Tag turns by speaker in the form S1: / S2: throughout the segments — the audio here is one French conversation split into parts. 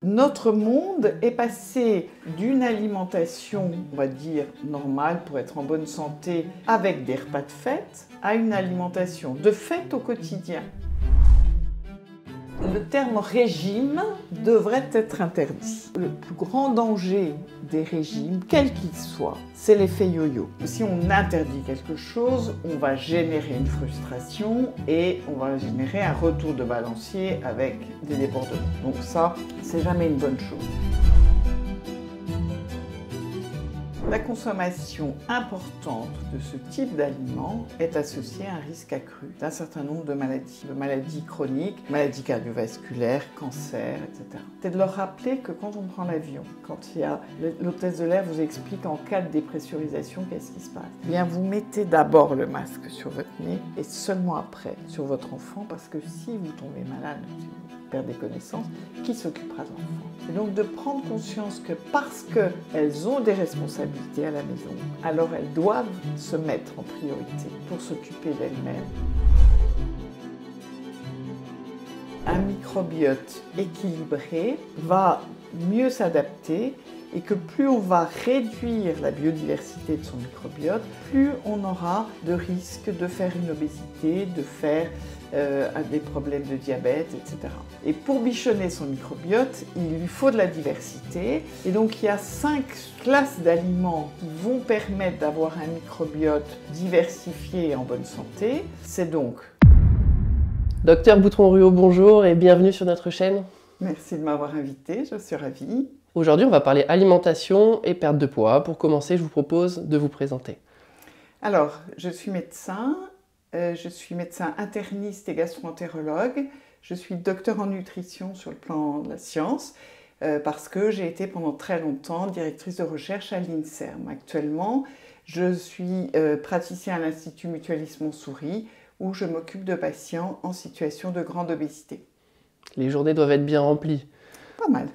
S1: Notre monde est passé d'une alimentation, on va dire, normale pour être en bonne santé avec des repas de fête, à une alimentation de fête au quotidien. Le terme régime devrait être interdit. Le plus grand danger des régimes, quel qu'il soit, c'est l'effet yo-yo. Si on interdit quelque chose, on va générer une frustration et on va générer un retour de balancier avec des débordements. Donc ça, c'est jamais une bonne chose. La consommation importante de ce type d'aliments est associée à un risque accru d'un certain nombre de maladies chroniques, maladies cardiovasculaires, cancers, etc. C'est de leur rappeler que quand on prend l'avion, quand l'hôtesse de l'air vous explique en cas de dépressurisation qu'est-ce qui se passe, eh bien vous mettez d'abord le masque sur votre nez et seulement après sur votre enfant, parce que si vous tombez malade, si vous perdez connaissance, qui s'occupera de l'enfant? Et donc de prendre conscience que parce qu'elles ont des responsabilités à la maison, alors elles doivent se mettre en priorité pour s'occuper d'elles-mêmes. Un microbiote équilibré va mieux s'adapter et que plus on va réduire la biodiversité de son microbiote, plus on aura de risque de faire une obésité, de faire des problèmes de diabète, etc. Et pour bichonner son microbiote, il lui faut de la diversité. Et donc il y a 5 classes d'aliments qui vont permettre d'avoir un microbiote diversifié et en bonne santé. C'est donc...
S2: Docteur Boutron-Ruot, bonjour et bienvenue sur notre chaîne.
S1: Merci de m'avoir invitée, je suis ravie.
S2: Aujourd'hui, on va parler alimentation et perte de poids. Pour commencer, je vous propose de vous présenter.
S1: Alors, je suis médecin interniste et gastro-entérologue. Je suis docteur en nutrition sur le plan de la science parce que j'ai été pendant très longtemps directrice de recherche à l'INSERM. Actuellement, je suis praticien à l'Institut Mutualisme Montsouris où je m'occupe de patients en situation de grande obésité.
S2: Les journées doivent être bien remplies.
S1: Pas mal.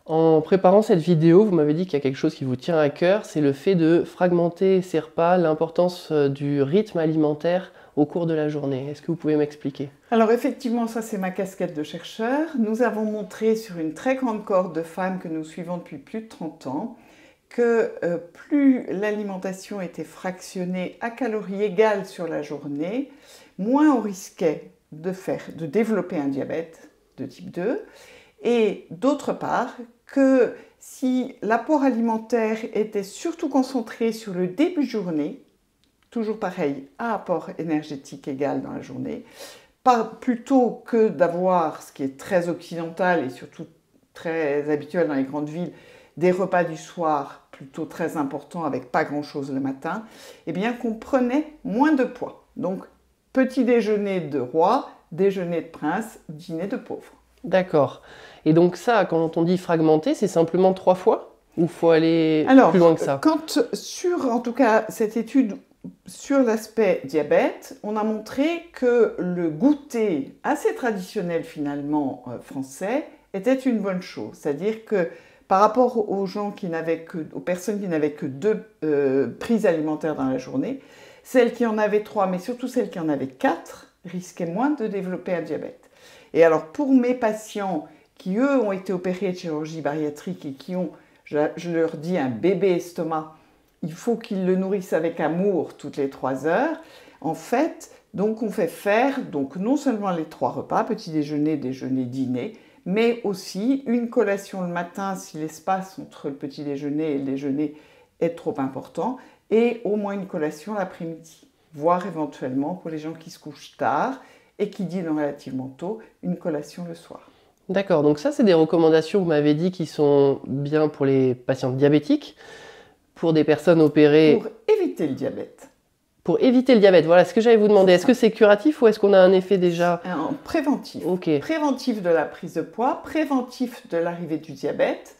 S2: En préparant cette vidéo, vous m'avez dit qu'il y a quelque chose qui vous tient à cœur, c'est le fait de fragmenter ses repas, l'importance du rythme alimentaire au cours de la journée. Est-ce que vous pouvez m'expliquer?
S1: Alors effectivement, ça c'est ma casquette de chercheur. Nous avons montré sur une très grande cohorte de femmes que nous suivons depuis plus de 30 ans que plus l'alimentation était fractionnée à calories égales sur la journée, moins on risquait de développer un diabète de type 2. Et d'autre part, que si l'apport alimentaire était surtout concentré sur le début de journée, toujours pareil, à apport énergétique égal dans la journée, plutôt que d'avoir, ce qui est très occidental et surtout très habituel dans les grandes villes, des repas du soir plutôt très importants avec pas grand-chose le matin, eh bien qu'on prenait moins de poids. Donc, petit déjeuner de roi, déjeuner de prince, dîner de pauvre.
S2: D'accord. Et donc ça, quand on dit fragmenter, c'est simplement 3 fois? Ou il faut aller plus loin que ça?
S1: En tout cas, cette étude sur l'aspect diabète, on a montré que le goûter assez traditionnel finalement français était une bonne chose. C'est-à-dire que par rapport aux personnes qui n'avaient que 2 prises alimentaires dans la journée, celles qui en avaient 3, mais surtout celles qui en avaient 4, risquaient moins de développer un diabète. Et alors pour mes patients qui eux ont été opérés de chirurgie bariatrique et qui ont, je leur dis, un bébé estomac, il faut qu'ils le nourrissent avec amour toutes les 3 heures. En fait, donc on fait faire non seulement les 3 repas, petit déjeuner, déjeuner, dîner, mais aussi une collation le matin si l'espace entre le petit déjeuner et le déjeuner est trop important, et au moins une collation l'après-midi, voire éventuellement pour les gens qui se couchent tard et qui dînent relativement tôt, une collation le soir.
S2: D'accord, donc ça c'est des recommandations, vous m'avez dit, qui sont bien pour les patients diabétiques, pour des personnes opérées...
S1: Pour éviter le diabète.
S2: Pour éviter le diabète, voilà ce que j'allais vous demander. Est-ce que c'est curatif ou est-ce qu'on a un effet déjà...
S1: Préventif.
S2: Ok.
S1: Préventif de la prise de poids, préventif de l'arrivée du diabète,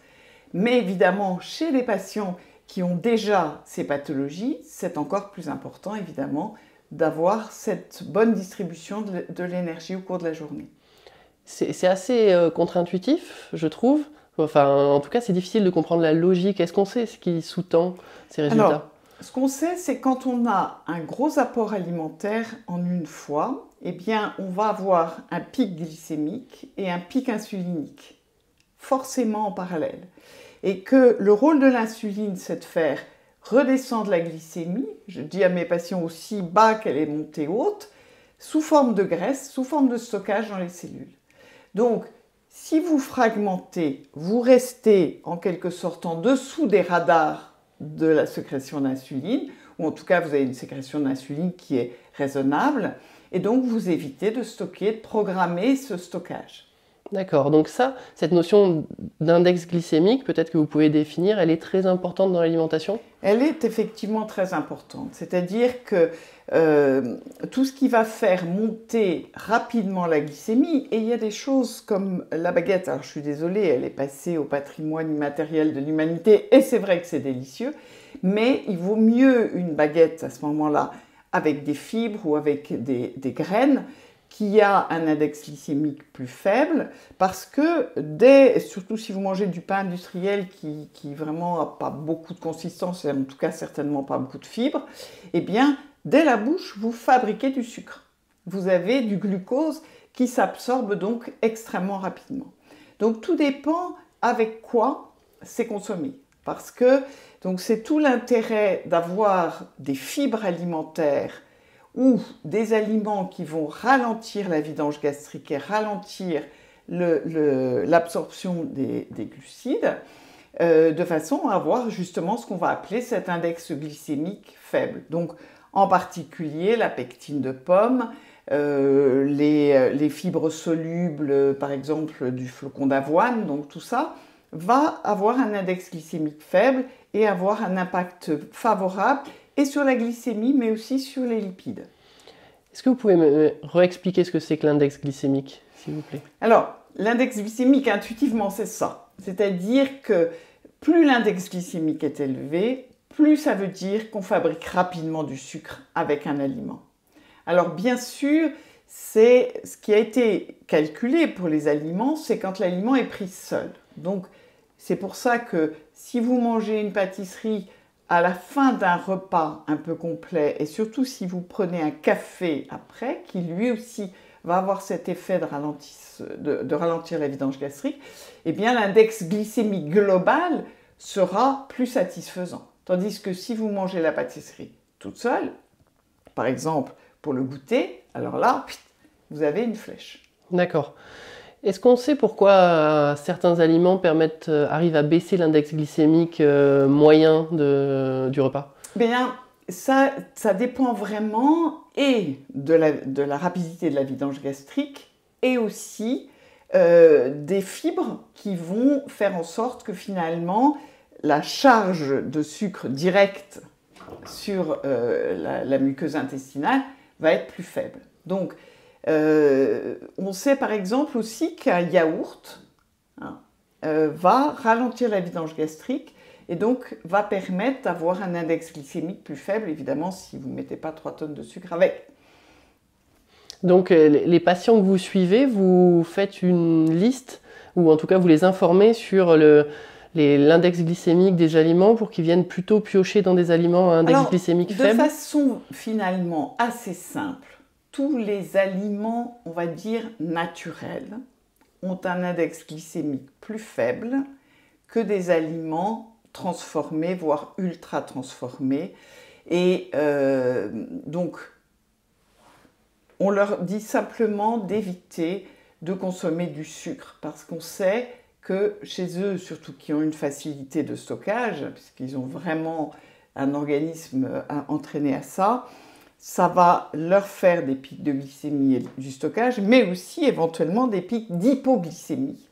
S1: mais évidemment chez les patients qui ont déjà ces pathologies, c'est encore plus important évidemment d'avoir cette bonne distribution de l'énergie au cours de la journée.
S2: C'est assez contre-intuitif, je trouve. Enfin, en tout cas, c'est difficile de comprendre la logique. Est-ce qu'on sait ce qui sous-tend ces résultats?
S1: Alors, ce qu'on sait, c'est quand on a un gros apport alimentaire en une fois, eh bien, on va avoir un pic glycémique et un pic insulinique. forcément en parallèle. Et que le rôle de l'insuline, c'est de faire redescendre la glycémie, je dis à mes patients aussi bas qu'elle est montée haute, sous forme de graisse, sous forme de stockage dans les cellules. Donc, si vous fragmentez, vous restez en quelque sorte en dessous des radars de la sécrétion d'insuline, ou en tout cas vous avez une sécrétion d'insuline qui est raisonnable, et donc vous évitez de stocker, de programmer ce stockage.
S2: D'accord, donc ça, cette notion d'index glycémique, peut-être que vous pouvez définir, elle est très importante dans l'alimentation?
S1: Elle est effectivement très importante, c'est-à-dire que tout ce qui va faire monter rapidement la glycémie, et il y a des choses comme la baguette, alors je suis désolée, elle est passée au patrimoine immatériel de l'humanité, et c'est vrai que c'est délicieux, mais il vaut mieux une baguette à ce moment-là avec des fibres ou avec des graines, qui a un index glycémique plus faible, parce que surtout si vous mangez du pain industriel qui vraiment n'a pas beaucoup de consistance, et en tout cas certainement pas beaucoup de fibres, eh bien, dès la bouche, vous fabriquez du sucre. Vous avez du glucose qui s'absorbe donc extrêmement rapidement. Donc tout dépend avec quoi c'est consommé. Parce que c'est tout l'intérêt d'avoir des fibres alimentaires ou des aliments qui vont ralentir la vidange gastrique et ralentir l'absorption des glucides, de façon à avoir justement ce qu'on va appeler cet index glycémique faible. Donc, en particulier, la pectine de pomme, les fibres solubles, par exemple, du flocon d'avoine, donc tout ça va avoir un index glycémique faible et avoir un impact favorable et sur la glycémie, mais aussi sur les lipides.
S2: Est-ce que vous pouvez me réexpliquer ce que c'est que l'index glycémique, s'il vous plaît?
S1: Alors, l'index glycémique, intuitivement, c'est ça. C'est-à-dire que plus l'index glycémique est élevé, plus ça veut dire qu'on fabrique rapidement du sucre avec un aliment. Alors, bien sûr, c'est ce qui a été calculé pour les aliments, c'est quand l'aliment est pris seul. Donc, c'est pour ça que si vous mangez une pâtisserie à la fin d'un repas un peu complet, et surtout si vous prenez un café après, qui lui aussi va avoir cet effet de ralentir la vidange gastrique, eh bien l'index glycémique global sera plus satisfaisant. Tandis que si vous mangez la pâtisserie toute seule, par exemple pour le goûter, alors là, vous avez une flèche.
S2: D'accord. Est-ce qu'on sait pourquoi certains aliments arrivent à baisser l'index glycémique moyen du repas?
S1: Bien, ça dépend vraiment et de la rapidité de la vidange gastrique et aussi des fibres qui vont faire en sorte que finalement la charge de sucre direct sur la muqueuse intestinale va être plus faible. Donc, on sait par exemple aussi qu'un yaourt va ralentir la vidange gastrique et donc va permettre d'avoir un index glycémique plus faible, évidemment, si vous ne mettez pas 3 tonnes de sucre avec.
S2: Donc, les patients que vous suivez, vous faites une liste, ou en tout cas vous les informez sur l'index glycémique des aliments pour qu'ils viennent plutôt piocher dans des aliments à index glycémique faible?
S1: De façon finalement assez simple, tous les aliments, on va dire naturels, ont un index glycémique plus faible que des aliments transformés, voire ultra transformés. Et donc, on leur dit simplement d'éviter de consommer du sucre parce qu'on sait que chez eux, surtout qui ont une facilité de stockage, puisqu'ils ont vraiment un organisme entraîné à ça, ça va leur faire des pics de glycémie et du stockage, mais aussi éventuellement des pics d'hypoglycémie,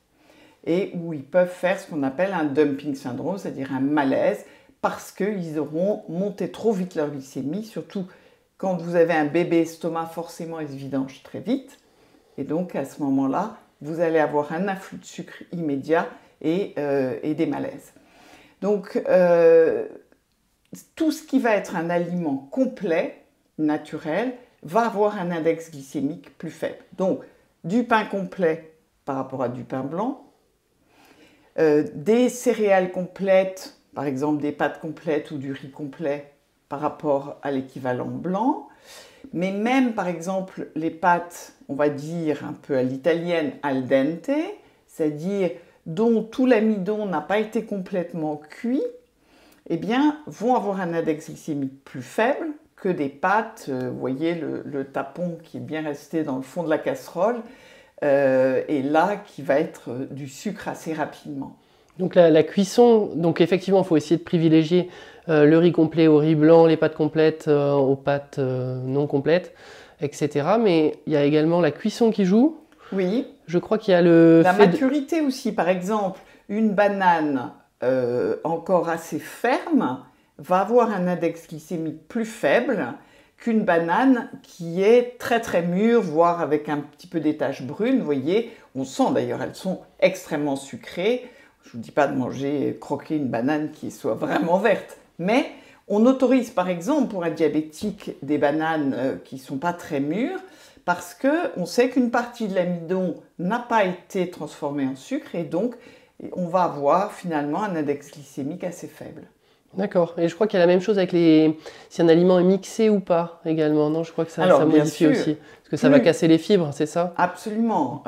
S1: et où ils peuvent faire ce qu'on appelle un dumping syndrome, c'est-à-dire un malaise, parce qu'ils auront monté trop vite leur glycémie, surtout quand vous avez un bébé estomac, forcément il se vidange très vite, et donc à ce moment-là, vous allez avoir un afflux de sucre immédiat et des malaises. Donc, tout ce qui va être un aliment complet, naturel, va avoir un index glycémique plus faible. Donc, du pain complet par rapport à du pain blanc, des céréales complètes, par exemple des pâtes complètes ou du riz complet par rapport à l'équivalent blanc, mais même par exemple les pâtes, on va dire un peu à l'italienne, al dente, c'est-à-dire dont tout l'amidon n'a pas été complètement cuit, eh bien, vont avoir un index glycémique plus faible que des pâtes, vous voyez le tapon qui est bien resté dans le fond de la casserole, et là qui va être du sucre assez rapidement.
S2: Donc la cuisson, donc effectivement, il faut essayer de privilégier le riz complet au riz blanc, les pâtes complètes aux pâtes non complètes, etc. Mais il y a également la cuisson qui joue.
S1: Oui.
S2: Je crois qu'il y a
S1: la maturité aussi. Par exemple, une banane encore assez ferme va avoir un index glycémique plus faible qu'une banane qui est très très mûre, voire avec un petit peu des taches brunes. Vous voyez, on sent d'ailleurs, elles sont extrêmement sucrées. Je ne vous dis pas de manger, croquer une banane qui soit vraiment verte, mais on autorise par exemple pour un diabétique des bananes qui ne sont pas très mûres parce qu'on sait qu'une partie de l'amidon n'a pas été transformée en sucre et donc on va avoir finalement un index glycémique assez faible.
S2: D'accord. Et je crois qu'il y a la même chose avec si un aliment est mixé ou pas également. Non, je crois que ça modifie aussi. Parce que ça va casser les fibres, c'est ça?
S1: Absolument.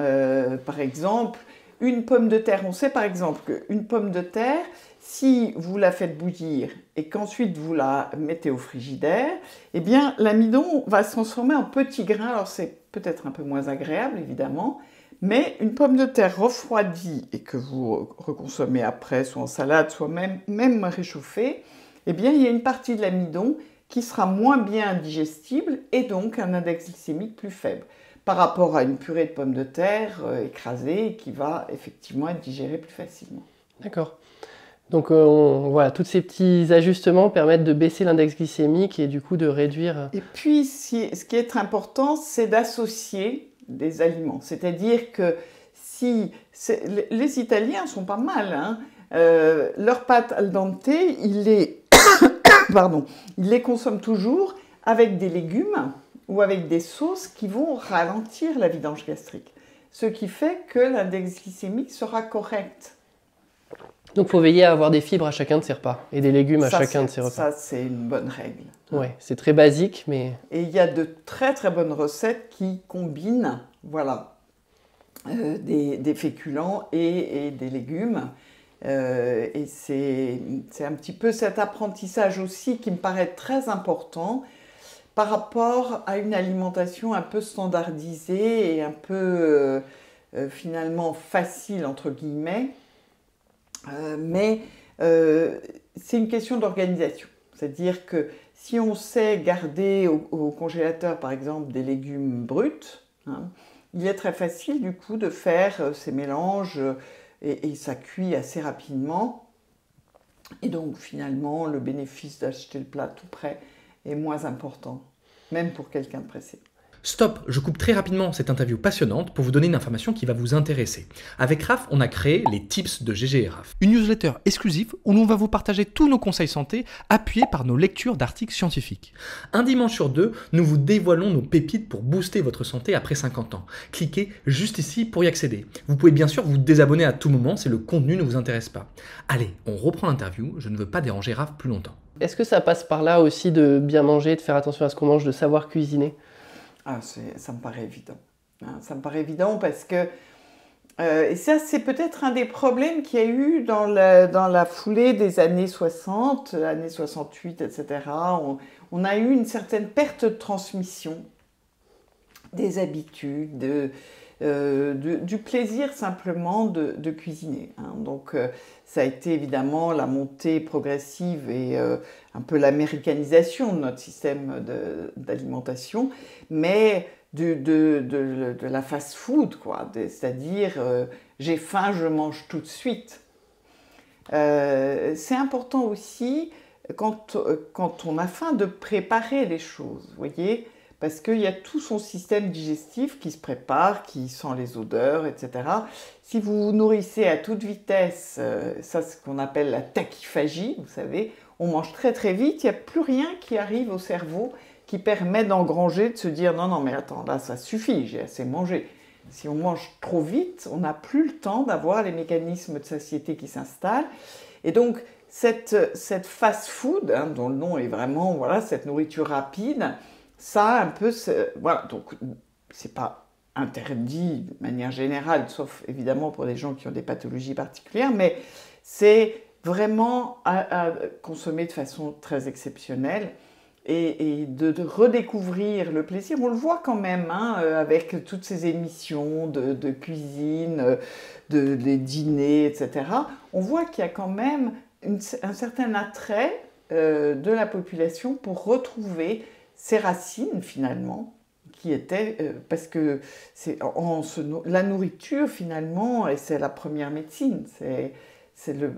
S1: Par exemple, une pomme de terre, on sait par exemple qu'une pomme de terre, si vous la faites bouillir et qu'ensuite vous la mettez au frigidaire, eh bien l'amidon va se transformer en petits grains. Alors c'est peut-être un peu moins agréable évidemment, mais une pomme de terre refroidie et que vous reconsommez après, soit en salade, soit même réchauffée, eh bien il y a une partie de l'amidon qui sera moins bien digestible et donc un index glycémique plus faible par rapport à une purée de pommes de terre écrasée qui va effectivement être digérée plus facilement.
S2: D'accord. Donc voilà, tous ces petits ajustements permettent de baisser l'index glycémique et du coup de réduire...
S1: Et puis, ce qui est très important, c'est d'associer des aliments. C'est-à-dire que les Italiens sont pas mal, hein, leurs pâtes al dente, ils les consomment toujours avec des légumes ou avec des sauces qui vont ralentir la vidange gastrique. Ce qui fait que l'index glycémique sera correct.
S2: Donc il faut veiller à avoir des fibres à chacun de ses repas et des légumes à chacun de ses repas.
S1: Ça, c'est une bonne règle.
S2: Oui, c'est très basique, mais...
S1: Et il y a de très très bonnes recettes qui combinent des féculents et des légumes. Et c'est un petit peu cet apprentissage aussi qui me paraît très important par rapport à une alimentation un peu standardisée et un peu finalement facile entre guillemets. Mais c'est une question d'organisation. C'est-à-dire que si on sait garder au congélateur par exemple des légumes bruts, hein, il est très facile du coup de faire ces mélanges et ça cuit assez rapidement. Et donc finalement le bénéfice d'acheter le plat tout prêt est moins important, même pour quelqu'un de pressé.
S3: Stop, je coupe très rapidement cette interview passionnante pour vous donner une information qui va vous intéresser. Avec Raph, on a créé les Tips de GG et Raph. Une newsletter exclusive où l'on va vous partager tous nos conseils santé appuyés par nos lectures d'articles scientifiques. Un dimanche sur deux, nous vous dévoilons nos pépites pour booster votre santé après 50 ans. Cliquez juste ici pour y accéder. Vous pouvez bien sûr vous désabonner à tout moment si le contenu ne vous intéresse pas. Allez, on reprend l'interview, je ne veux pas déranger Raph plus longtemps.
S2: Est-ce que ça passe par là aussi de bien manger, de faire attention à ce qu'on mange, de savoir cuisiner ?
S1: Ah, ça me paraît évident. Hein, ça me paraît évident parce que, et ça c'est peut-être un des problèmes qu'il y a eu dans la foulée des années 60, années 68, etc. On a eu une certaine perte de transmission des habitudes, du plaisir simplement de cuisiner. Hein. Donc ça a été évidemment la montée progressive et un peu l'américanisation de notre système d'alimentation, mais de la fast-food, quoi. C'est-à-dire j'ai faim, je mange tout de suite. C'est important aussi quand on a faim de préparer les choses, vous voyez, parce qu'il y a tout son système digestif qui se prépare, qui sent les odeurs, etc. Si vous vous nourrissez à toute vitesse, ça c'est ce qu'on appelle la tachyphagie, vous savez, on mange très très vite, il n'y a plus rien qui arrive au cerveau qui permet d'engranger, de se dire non, non, mais attends, là ça suffit, j'ai assez mangé. Si on mange trop vite, on n'a plus le temps d'avoir les mécanismes de satiété qui s'installent. Et donc, cette fast-food, hein, dont le nom est vraiment, voilà, cette nourriture rapide, ça un peu, voilà, donc c'est pas interdit de manière générale, sauf évidemment pour des gens qui ont des pathologies particulières, mais c'est vraiment à consommer de façon très exceptionnelle et de redécouvrir le plaisir. On le voit quand même avec toutes ces émissions de cuisine, des dîners, etc. On voit qu'il y a quand même un certain attrait de la population pour retrouver ses racines finalement, qui étaient, parce que la nourriture finalement, et c'est la première médecine, c'est le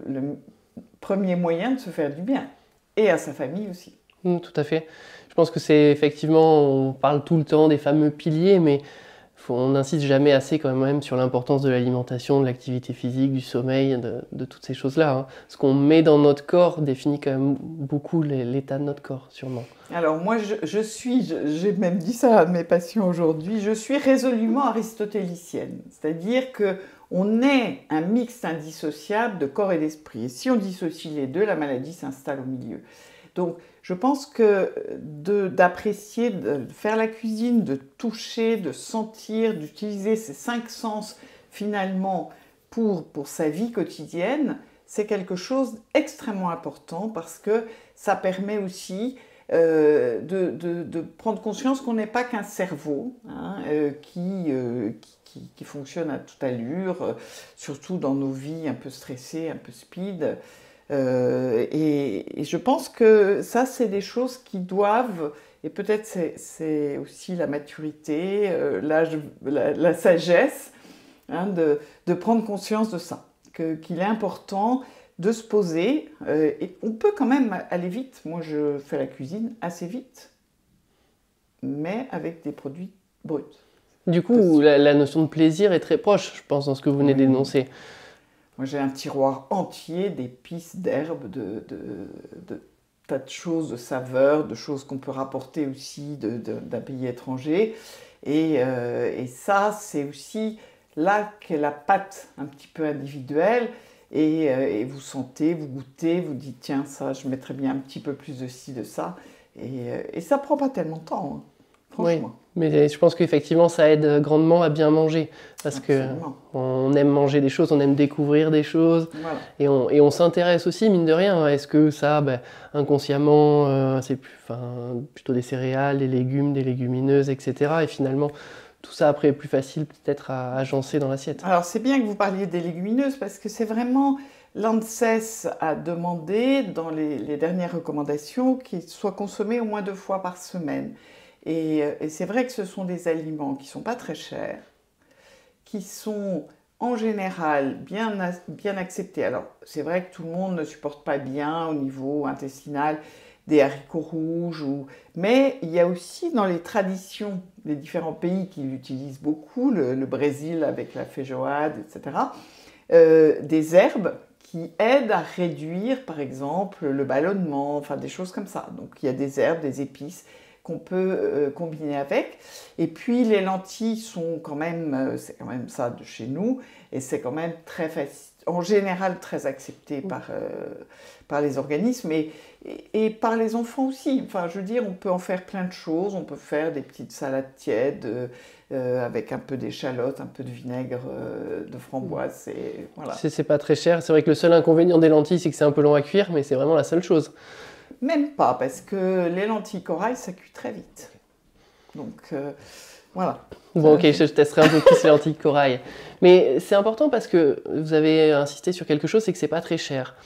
S1: premier moyen de se faire du bien, et à sa famille aussi.
S2: Tout à fait. Je pense que c'est effectivement, on parle tout le temps des fameux piliers, mais on n'insiste jamais assez quand même sur l'importance de l'alimentation, de l'activité physique, du sommeil, de toutes ces choses-là. Ce qu'on met dans notre corps définit quand même beaucoup l'état de notre corps, sûrement.
S1: Alors moi, j'ai même dit ça à mes patients aujourd'hui, je suis résolument aristotélicienne. C'est-à-dire qu'on est un mix indissociable de corps et d'esprit. Et si on dissocie les deux, la maladie s'installe au milieu. Donc, je pense que d'apprécier, de faire la cuisine, de toucher, de sentir, d'utiliser ces 5 sens finalement pour sa vie quotidienne, c'est quelque chose d'extrêmement important parce que ça permet aussi de prendre conscience qu'on n'est pas qu'un cerveau qui fonctionne à toute allure, surtout dans nos vies un peu stressées, un peu speed. Et je pense que ça, c'est des choses qui doivent, et peut-être c'est aussi la maturité, l'âge, la sagesse, de prendre conscience de ça, qu'il est important de se poser, et on peut quand même aller vite. Moi, je fais la cuisine assez vite, mais avec des produits bruts.
S2: Du coup, la notion de plaisir est très proche, je pense, dans ce que vous venez d'énoncer.
S1: Moi, j'ai un tiroir entier d'épices, d'herbes, de tas de choses, de saveurs, de choses qu'on peut rapporter aussi d'un pays étranger. Et ça, c'est aussi là qu'est la pâte un petit peu individuelle. Et vous sentez, vous goûtez, vous dites tiens, ça, je mettrais bien un petit peu plus de ci, de ça. Et ça prend pas tellement de temps, franchement.
S2: Oui, mais je pense qu'effectivement, ça aide grandement à bien manger. Parce qu'on aime manger des choses, on aime découvrir des choses. Voilà. Et on s'intéresse aussi, mine de rien. Est-ce que ça, inconsciemment, c'est plutôt des céréales, des légumes, des légumineuses, etc. Et finalement, tout ça après est plus facile peut-être à agencer dans l'assiette.
S1: Alors c'est bien que vous parliez des légumineuses parce que c'est vraiment l'ANSES a demandé dans les dernières recommandations qu'ils soient consommés au moins 2 fois par semaine. Et c'est vrai que ce sont des aliments qui ne sont pas très chers, qui sont en général bien acceptés. Alors c'est vrai que tout le monde ne supporte pas bien au niveau intestinal des haricots rouges, mais il y a aussi dans les traditions des différents pays qui l'utilisent beaucoup, le Brésil avec la feijoada, etc., des herbes qui aident à réduire, par exemple, le ballonnement, enfin des choses comme ça. Donc il y a des herbes, des épices qu'on peut combiner avec. Et puis les lentilles sont quand même, c'est quand même ça de chez nous, et c'est quand même très facile, en général très accepté par les organismes et par les enfants aussi. Enfin, je veux dire, on peut en faire plein de choses. On peut faire des petites salades tièdes avec un peu d'échalote, un peu de vinaigre de framboise. Voilà.
S2: C'est pas très cher. C'est vrai que le seul inconvénient des lentilles, c'est que c'est un peu long à cuire, mais c'est vraiment la seule chose.
S1: Même pas, parce que les lentilles corail, ça cuit très vite. Donc, voilà.
S2: Bon, ok, je testerai un peu plus les lentilles corail. Mais c'est important parce que vous avez insisté sur quelque chose, c'est que c'est pas très cher.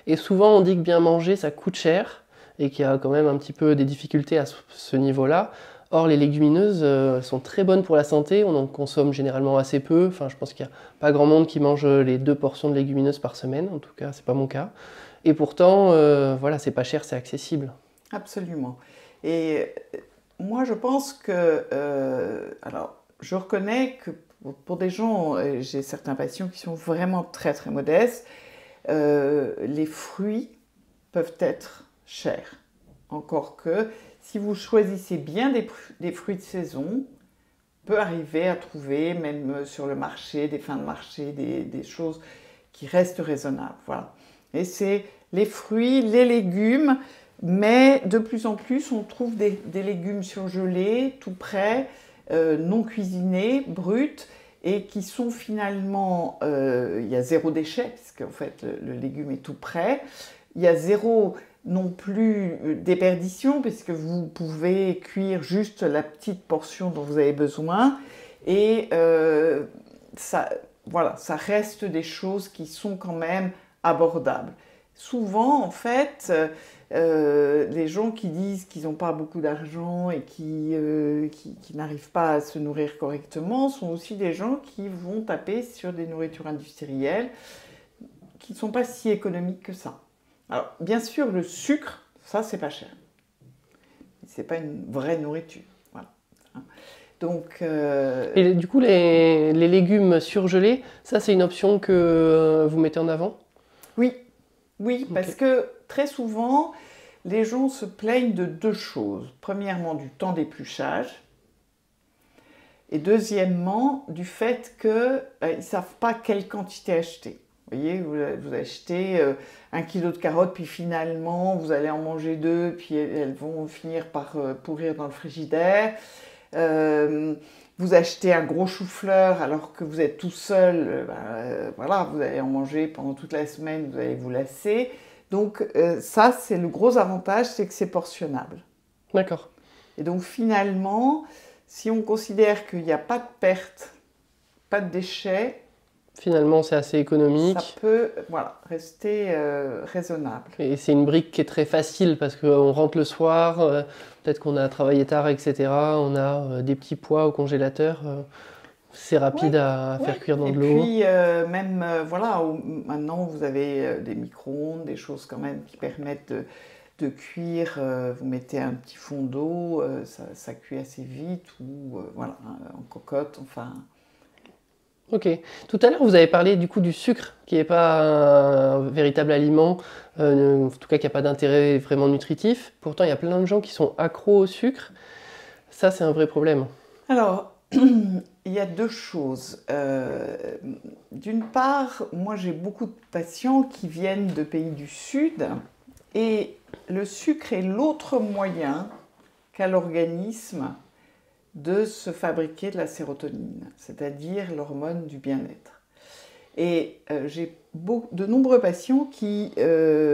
S2: Et souvent, on dit que bien manger, ça coûte cher et qu'il y a quand même un petit peu des difficultés à ce niveau-là. Or, les légumineuses sont très bonnes pour la santé. On en consomme généralement assez peu. Enfin, je pense qu'il n'y a pas grand monde qui mange les 2 portions de légumineuses par semaine. En tout cas, c'est pas mon cas. Et pourtant, voilà, c'est pas cher, c'est accessible.
S1: Absolument. Et moi, je pense que... alors, je reconnais que pour des gens, j'ai certains patients qui sont vraiment très, très modestes, les fruits peuvent être chers. Encore que, si vous choisissez bien des fruits de saison, on peut arriver à trouver, même sur le marché, des fins de marché, des choses qui restent raisonnables. Voilà. Et c'est les fruits, les légumes, mais de plus en plus, on trouve des légumes surgelés, tout prêts, non cuisinés, bruts, et qui sont finalement, il y a zéro déchet, puisque en fait le légume est tout prêt. Il y a zéro non plus déperdition, puisque vous pouvez cuire juste la petite portion dont vous avez besoin. Et voilà, ça reste des choses qui sont quand même abordables. Souvent, en fait, les gens qui disent qu'ils n'ont pas beaucoup d'argent et qui n'arrivent pas à se nourrir correctement sont aussi des gens qui vont taper sur des nourritures industrielles qui ne sont pas si économiques que ça. Alors, bien sûr, le sucre, ça, c'est pas cher. C'est pas une vraie nourriture. Voilà. Donc,
S2: Et du coup, les légumes surgelés, ça, c'est une option que vous mettez en avant?
S1: Oui, oui, parce que très souvent, les gens se plaignent de deux choses. Premièrement, du temps d'épluchage. Et deuxièmement, du fait qu'ils ne savent pas quelle quantité acheter. Vous voyez, vous achetez 1 kilo de carottes, puis finalement, vous allez en manger 2, puis elles vont finir par pourrir dans le frigidaire. Vous achetez un gros chou-fleur alors que vous êtes tout seul, voilà, vous allez en manger pendant toute la semaine, vous allez vous lasser. Donc ça, c'est le gros avantage, c'est que c'est portionnable.
S2: D'accord.
S1: Et donc finalement, si on considère qu'il n'y a pas de perte, pas de déchets,
S2: finalement, c'est assez économique.
S1: Ça peut rester raisonnable.
S2: Et c'est une brique qui est très facile parce qu'on rentre le soir, peut-être qu'on a travaillé tard, etc. On a des petits pois au congélateur. C'est rapide à faire cuire dans de l'eau.
S1: Et puis, même, maintenant, vous avez des micro-ondes, des choses quand même qui permettent de cuire. Vous mettez un petit fond d'eau, ça cuit assez vite, ou en cocotte, enfin...
S2: Ok. Tout à l'heure, vous avez parlé du coup du sucre, qui n'est pas un véritable aliment, en tout cas qui n'a pas d'intérêt vraiment nutritif. Pourtant, il y a plein de gens qui sont accros au sucre. Ça, c'est un vrai problème.
S1: Alors, il y a deux choses. D'une part, moi j'ai beaucoup de patients qui viennent de pays du Sud, et le sucre est l'autre moyen qu'a l'organisme de se fabriquer de la sérotonine, c'est-à-dire l'hormone du bien-être. Et j'ai de nombreux patients qui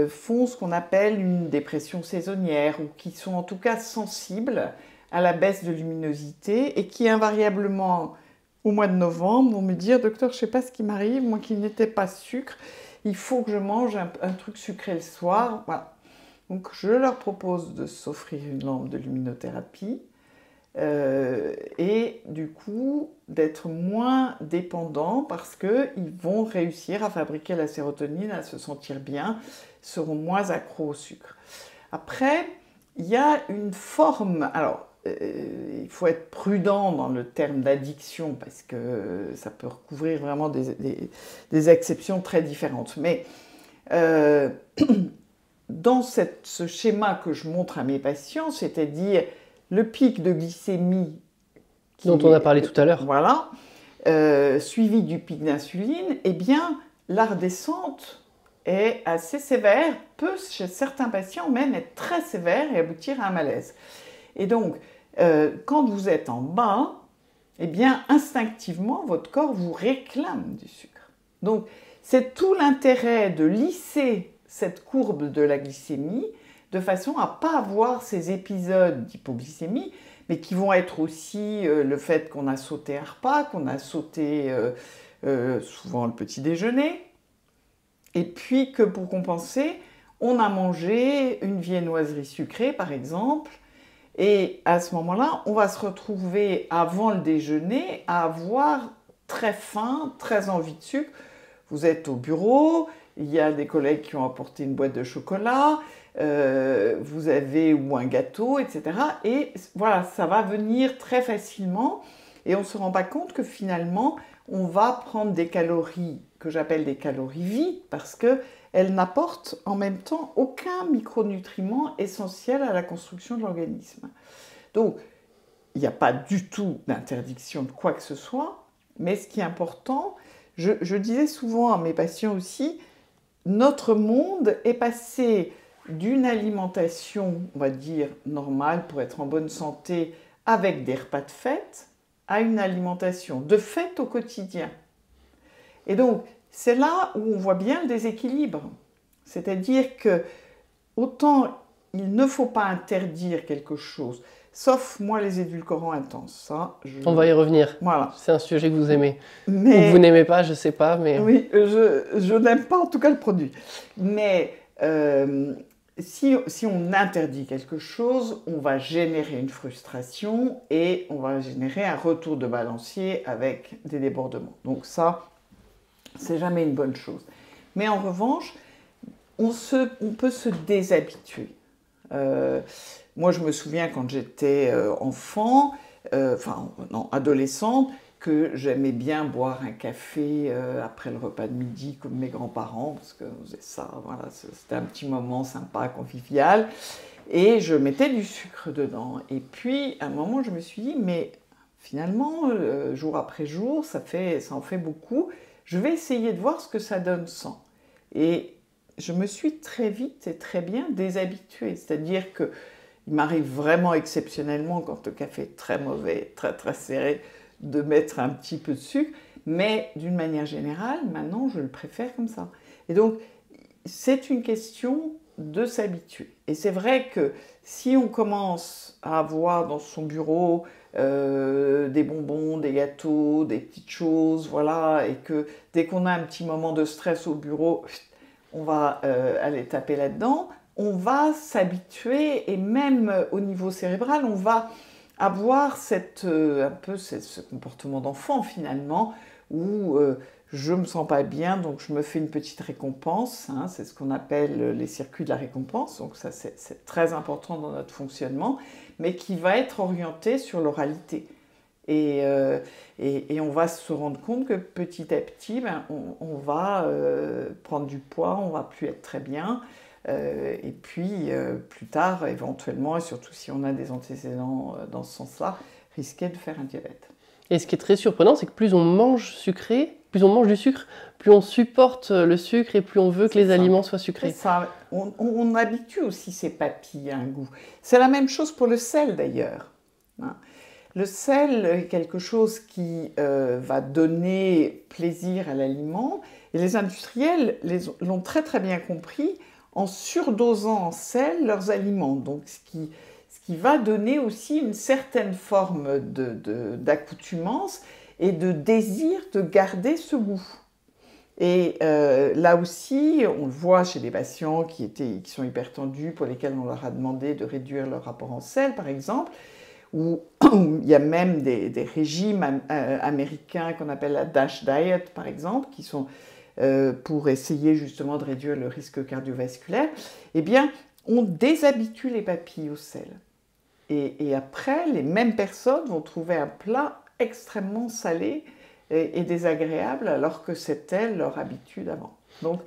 S1: font ce qu'on appelle une dépression saisonnière, ou qui sont en tout cas sensibles à la baisse de luminosité, et qui invariablement, au mois de novembre, vont me dire « Docteur, je ne sais pas ce qui m'arrive, moi qui n'étais pas sucre, il faut que je mange un truc sucré le soir. » Voilà. Donc je leur propose de s'offrir une lampe de luminothérapie, et du coup d'être moins dépendants, parce qu'ils vont réussir à fabriquer la sérotonine, à se sentir bien, seront moins accros au sucre. Après, il y a une forme, alors il faut être prudent dans le terme d'addiction, parce que ça peut recouvrir vraiment des exceptions très différentes, mais dans ce schéma que je montre à mes patients, c'est-à-dire le pic de glycémie
S2: dont on a parlé tout à l'heure,
S1: voilà, suivi du pic d'insuline, eh bien, la redescente est assez sévère, peut chez certains patients même être très sévère et aboutir à un malaise. Et donc, quand vous êtes en bas, eh bien, instinctivement, votre corps vous réclame du sucre. Donc, c'est tout l'intérêt de lisser cette courbe de la glycémie, de façon à ne pas avoir ces épisodes d'hypoglycémie, mais qui vont être aussi le fait qu'on a sauté un repas, qu'on a sauté souvent le petit déjeuner, et puis que pour compenser, on a mangé une viennoiserie sucrée par exemple, et à ce moment-là, on va se retrouver avant le déjeuner à avoir très faim, très envie de sucre. Vous êtes au bureau, il y a des collègues qui ont apporté une boîte de chocolat, vous avez ou un gâteau, etc. Et voilà, ça va venir très facilement, et on ne se rend pas compte que finalement, on va prendre des calories que j'appelle des calories vides, parce qu'elles n'apportent en même temps aucun micronutriment essentiel à la construction de l'organisme. Donc, il n'y a pas du tout d'interdiction de quoi que ce soit, mais ce qui est important, je disais souvent à mes patients aussi, notre monde est passé d'une alimentation, on va dire, normale pour être en bonne santé avec des repas de fête, à une alimentation de fait au quotidien. Et donc, c'est là où on voit bien le déséquilibre. C'est-à-dire que autant il ne faut pas interdire quelque chose, sauf moi les édulcorants intenses. Ça,
S2: On va y revenir.
S1: Voilà.
S2: C'est un sujet que vous aimez.
S1: Mais...
S2: Ou que vous n'aimez pas, je ne sais pas. Mais...
S1: Oui, je n'aime pas en tout cas le produit. Mais si on interdit quelque chose, on va générer une frustration et on va générer un retour de balancier avec des débordements. Donc ça, c'est jamais une bonne chose. Mais en revanche, on peut se déshabituer. Moi, je me souviens quand j'étais enfant, adolescente, que j'aimais bien boire un café après le repas de midi comme mes grands-parents, parce que faisait ça, voilà, c'était un petit moment sympa, convivial, et je mettais du sucre dedans. Et puis, à un moment, je me suis dit, mais finalement, jour après jour, ça en fait beaucoup, je vais essayer de voir ce que ça donne sans. Et je me suis très vite et très bien déshabituée, c'est-à-dire que il m'arrive vraiment exceptionnellement, quand le café est très mauvais, très très serré, de mettre un petit peu de sucre, mais d'une manière générale, maintenant, je le préfère comme ça. Et donc, c'est une question de s'habituer. Et c'est vrai que si on commence à avoir dans son bureau des bonbons, des gâteaux, des petites choses, voilà, et que dès qu'on a un petit moment de stress au bureau, on va aller taper là-dedans, on va s'habituer, et même au niveau cérébral, on va avoir un peu ce comportement d'enfant finalement, où je ne me sens pas bien, donc je me fais une petite récompense, hein, c'est ce qu'on appelle les circuits de la récompense, donc ça c'est très important dans notre fonctionnement, mais qui va être orienté sur l'oralité. Et on va se rendre compte que petit à petit, on va prendre du poids, on ne va plus être très bien. Et puis, plus tard, éventuellement, et surtout si on a des antécédents dans ce sens-là, risquer de faire un diabète.
S2: Et ce qui est très surprenant, c'est que plus on mange sucré, plus on mange du sucre, plus on supporte le sucre et plus on veut que les aliments soient sucrés.
S1: C'est ça. On habitue aussi ses papilles à un goût. C'est la même chose pour le sel, d'ailleurs. Le sel est quelque chose qui va donner plaisir à l'aliment, et les industriels l'ont très très bien compris, en surdosant en sel leurs aliments, donc ce qui va donner aussi une certaine forme d'accoutumance et de désir de garder ce goût. Et là aussi, on le voit chez des patients qui sont hypertendus, pour lesquels on leur a demandé de réduire leur rapport en sel, par exemple, où il y a même des régimes américains qu'on appelle la DASH diet, par exemple, qui sont pour essayer justement de réduire le risque cardiovasculaire, eh bien, on déshabitue les papilles au sel. Et après, les mêmes personnes vont trouver un plat extrêmement salé et désagréable, alors que c'était leur habitude avant. Donc,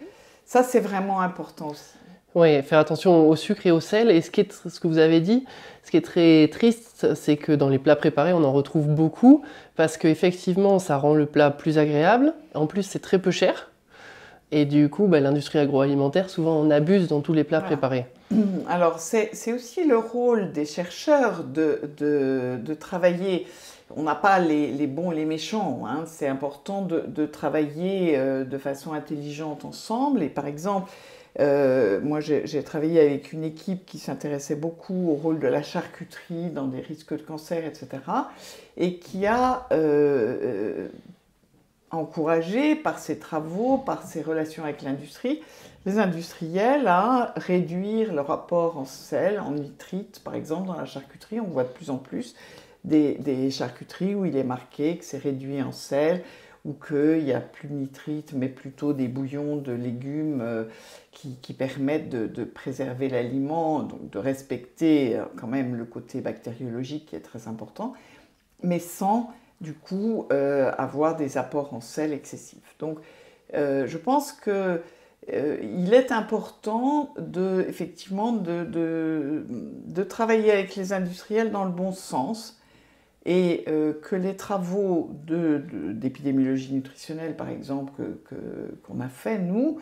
S1: ça, c'est vraiment important aussi.
S2: Oui, faire attention au sucre et au sel. Et ce que vous avez dit, ce qui est très triste, c'est que dans les plats préparés, on en retrouve beaucoup, parce qu'effectivement, ça rend le plat plus agréable. En plus, c'est très peu cher. Et du coup, l'industrie agroalimentaire, souvent, on abuse dans tous les plats préparés.
S1: Alors, c'est aussi le rôle des chercheurs de travailler. On n'a pas les bons et les méchants, hein. C'est important de travailler de façon intelligente ensemble. Et par exemple, moi, j'ai travaillé avec une équipe qui s'intéressait beaucoup au rôle de la charcuterie dans des risques de cancer, etc. Et qui a encouragé par ses travaux, par ses relations avec l'industrie, les industriels à réduire le rapport en sel, en nitrite, par exemple, dans la charcuterie. On voit de plus en plus des charcuteries où il est marqué que c'est réduit en sel, ou qu'il n'y a plus de nitrite, mais plutôt des bouillons de légumes qui permettent de préserver l'aliment, donc de respecter quand même le côté bactériologique qui est très important, mais sans du coup avoir des apports en sel excessifs. Donc je pense que il est important effectivement de travailler avec les industriels dans le bon sens, et que les travaux d'épidémiologie nutritionnelle, par exemple, qu'on a fait, nous,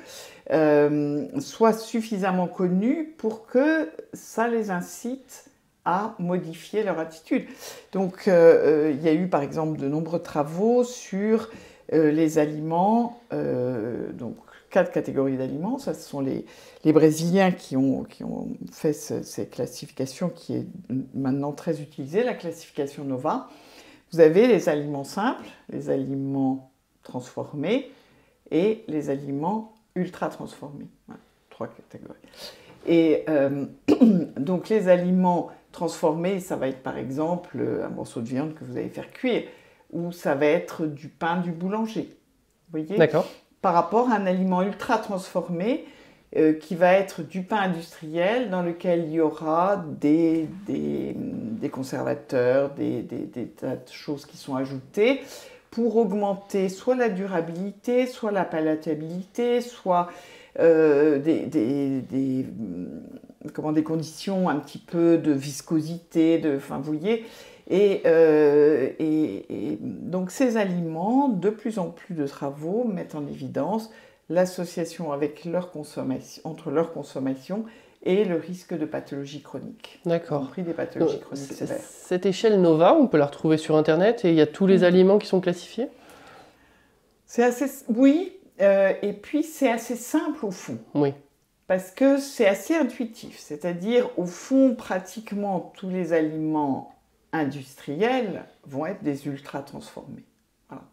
S1: soient suffisamment connus pour que ça les incite à modifier leur attitude. Donc, il y a eu par exemple de nombreux travaux sur les aliments, donc 4 catégories d'aliments. Ça, ce sont les Brésiliens qui ont fait cette classification qui est maintenant très utilisée, la classification NOVA. Vous avez les aliments simples, les aliments transformés et les aliments ultra transformés. Voilà, 3 catégories. Et donc les aliments transformés, ça va être par exemple un morceau de viande que vous allez faire cuire, ou ça va être du pain du boulanger. Vous voyez ?
S2: D'accord.
S1: Par rapport à un aliment ultra transformé qui va être du pain industriel dans lequel il y aura des conservateurs, des tas de choses qui sont ajoutées pour augmenter soit la durabilité, soit la palatabilité, soit des conditions un petit peu de viscosité, enfin vous voyez. Et donc ces aliments, de plus en plus de travaux mettent en évidence l'association avec entre leur consommation et le risque de pathologie chronique.
S2: D'accord.
S1: Y compris des pathologies chroniques sévères.
S2: Cette échelle NOVA, on peut la retrouver sur Internet et il y a tous les aliments qui sont classifiés ?
S1: C'est assez... Oui, et puis c'est assez simple au fond.
S2: Oui.
S1: Parce que c'est assez intuitif. C'est-à-dire, au fond, pratiquement tous les aliments industriels vont être des ultra transformés. Voilà.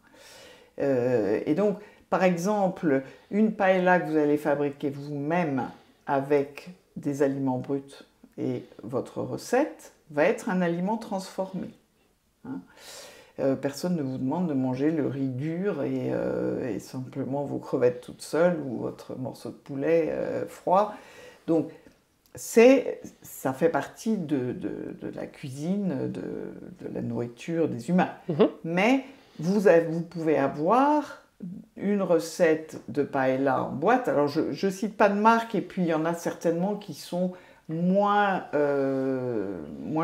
S1: Et donc, par exemple, une paella que vous allez fabriquer vous-même avec des aliments bruts et votre recette va être un aliment transformé. Hein. Personne ne vous demande de manger le riz dur et simplement vos crevettes toutes seules ou votre morceau de poulet froid. Donc, ça fait partie de la cuisine, de la nourriture des humains. Mais vous pouvez avoir une recette de paella en boîte. Alors, je ne cite pas de marque, et puis il y en a certainement qui sont moins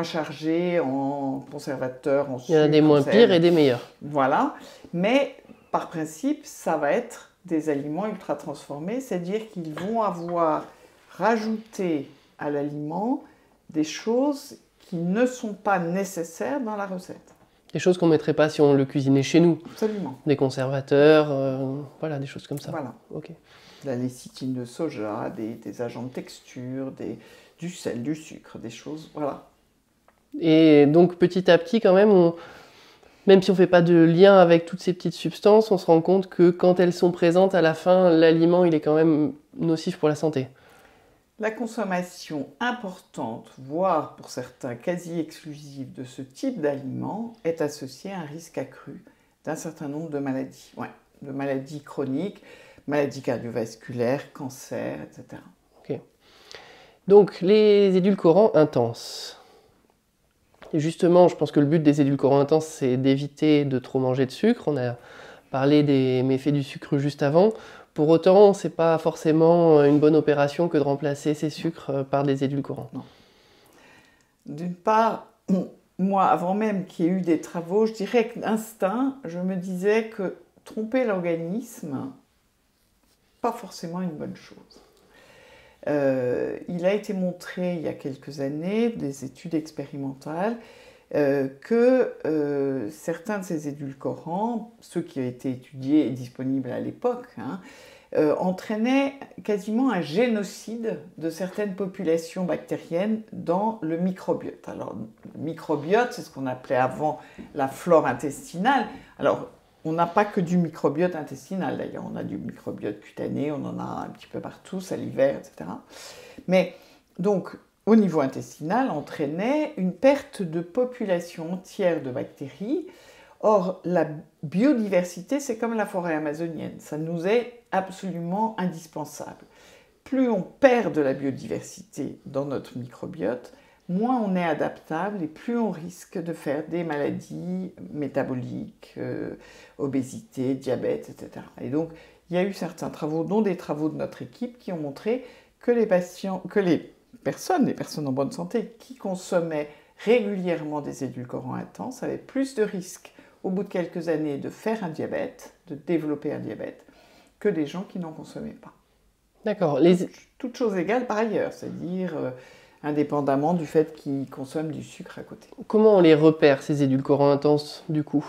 S1: chargés en conservateurs, en sucre.
S2: Il y en a des moins pires et des meilleurs.
S1: Voilà. Mais, par principe, ça va être des aliments ultra transformés, c'est-à-dire qu'ils vont avoir rajouté à l'aliment des choses qui ne sont pas nécessaires dans la recette.
S2: Des choses qu'on ne mettrait pas si on le cuisinait chez nous.
S1: Absolument.
S2: Des conservateurs, voilà, des choses comme ça.
S1: Voilà.
S2: Ok.
S1: La lécithine de soja, des agents de texture, du sel, du sucre, des choses, voilà.
S2: Et donc petit à petit quand même, même si on ne fait pas de lien avec toutes ces petites substances, on se rend compte que quand elles sont présentes à la fin, l'aliment il est quand même nocif pour la santé.
S1: La consommation importante, voire pour certains quasi exclusive de ce type d'aliments, est associée à un risque accru d'un certain nombre de maladies. Ouais, de maladies chroniques, maladies cardiovasculaires, cancers, etc.
S2: Ok. Donc les édulcorants intenses. Et justement, je pense que le but des édulcorants intenses, c'est d'éviter de trop manger de sucre. On a parlé des méfaits du sucre juste avant. Pour autant, ce n'est pas forcément une bonne opération que de remplacer ces sucres par des édulcorants.
S1: Non. D'une part, moi, avant même qu'il y ait eu des travaux, je dirais que d'instinct, je me disais que tromper l'organisme, pas forcément une bonne chose. Il a été montré il y a quelques années, des études expérimentales, que certains de ces édulcorants, ceux qui ont été étudiés et disponibles à l'époque, entraînaient quasiment un génocide de certaines populations bactériennes dans le microbiote. Alors, le microbiote, c'est ce qu'on appelait avant la flore intestinale. Alors, on n'a pas que du microbiote intestinal, d'ailleurs, on a du microbiote cutané, on en a un petit peu partout, salivaire, etc. Mais, donc, au niveau intestinal, entraînait une perte de population entière de bactéries. Or, la biodiversité, c'est comme la forêt amazonienne, ça nous est absolument indispensable. Plus on perd de la biodiversité dans notre microbiote, moins on est adaptable et plus on risque de faire des maladies métaboliques, obésité, diabète, etc. Et donc, il y a eu certains travaux, dont des travaux de notre équipe, qui ont montré que les personnes en bonne santé qui consommaient régulièrement des édulcorants intenses avaient plus de risques au bout de quelques années de faire un diabète, de développer un diabète, que des gens qui n'en consommaient pas.
S2: D'accord.
S1: Toutes choses égales par ailleurs, c'est-à-dire indépendamment du fait qu'ils consomment du sucre à côté.
S2: Comment on les repère, ces édulcorants intenses, du coup?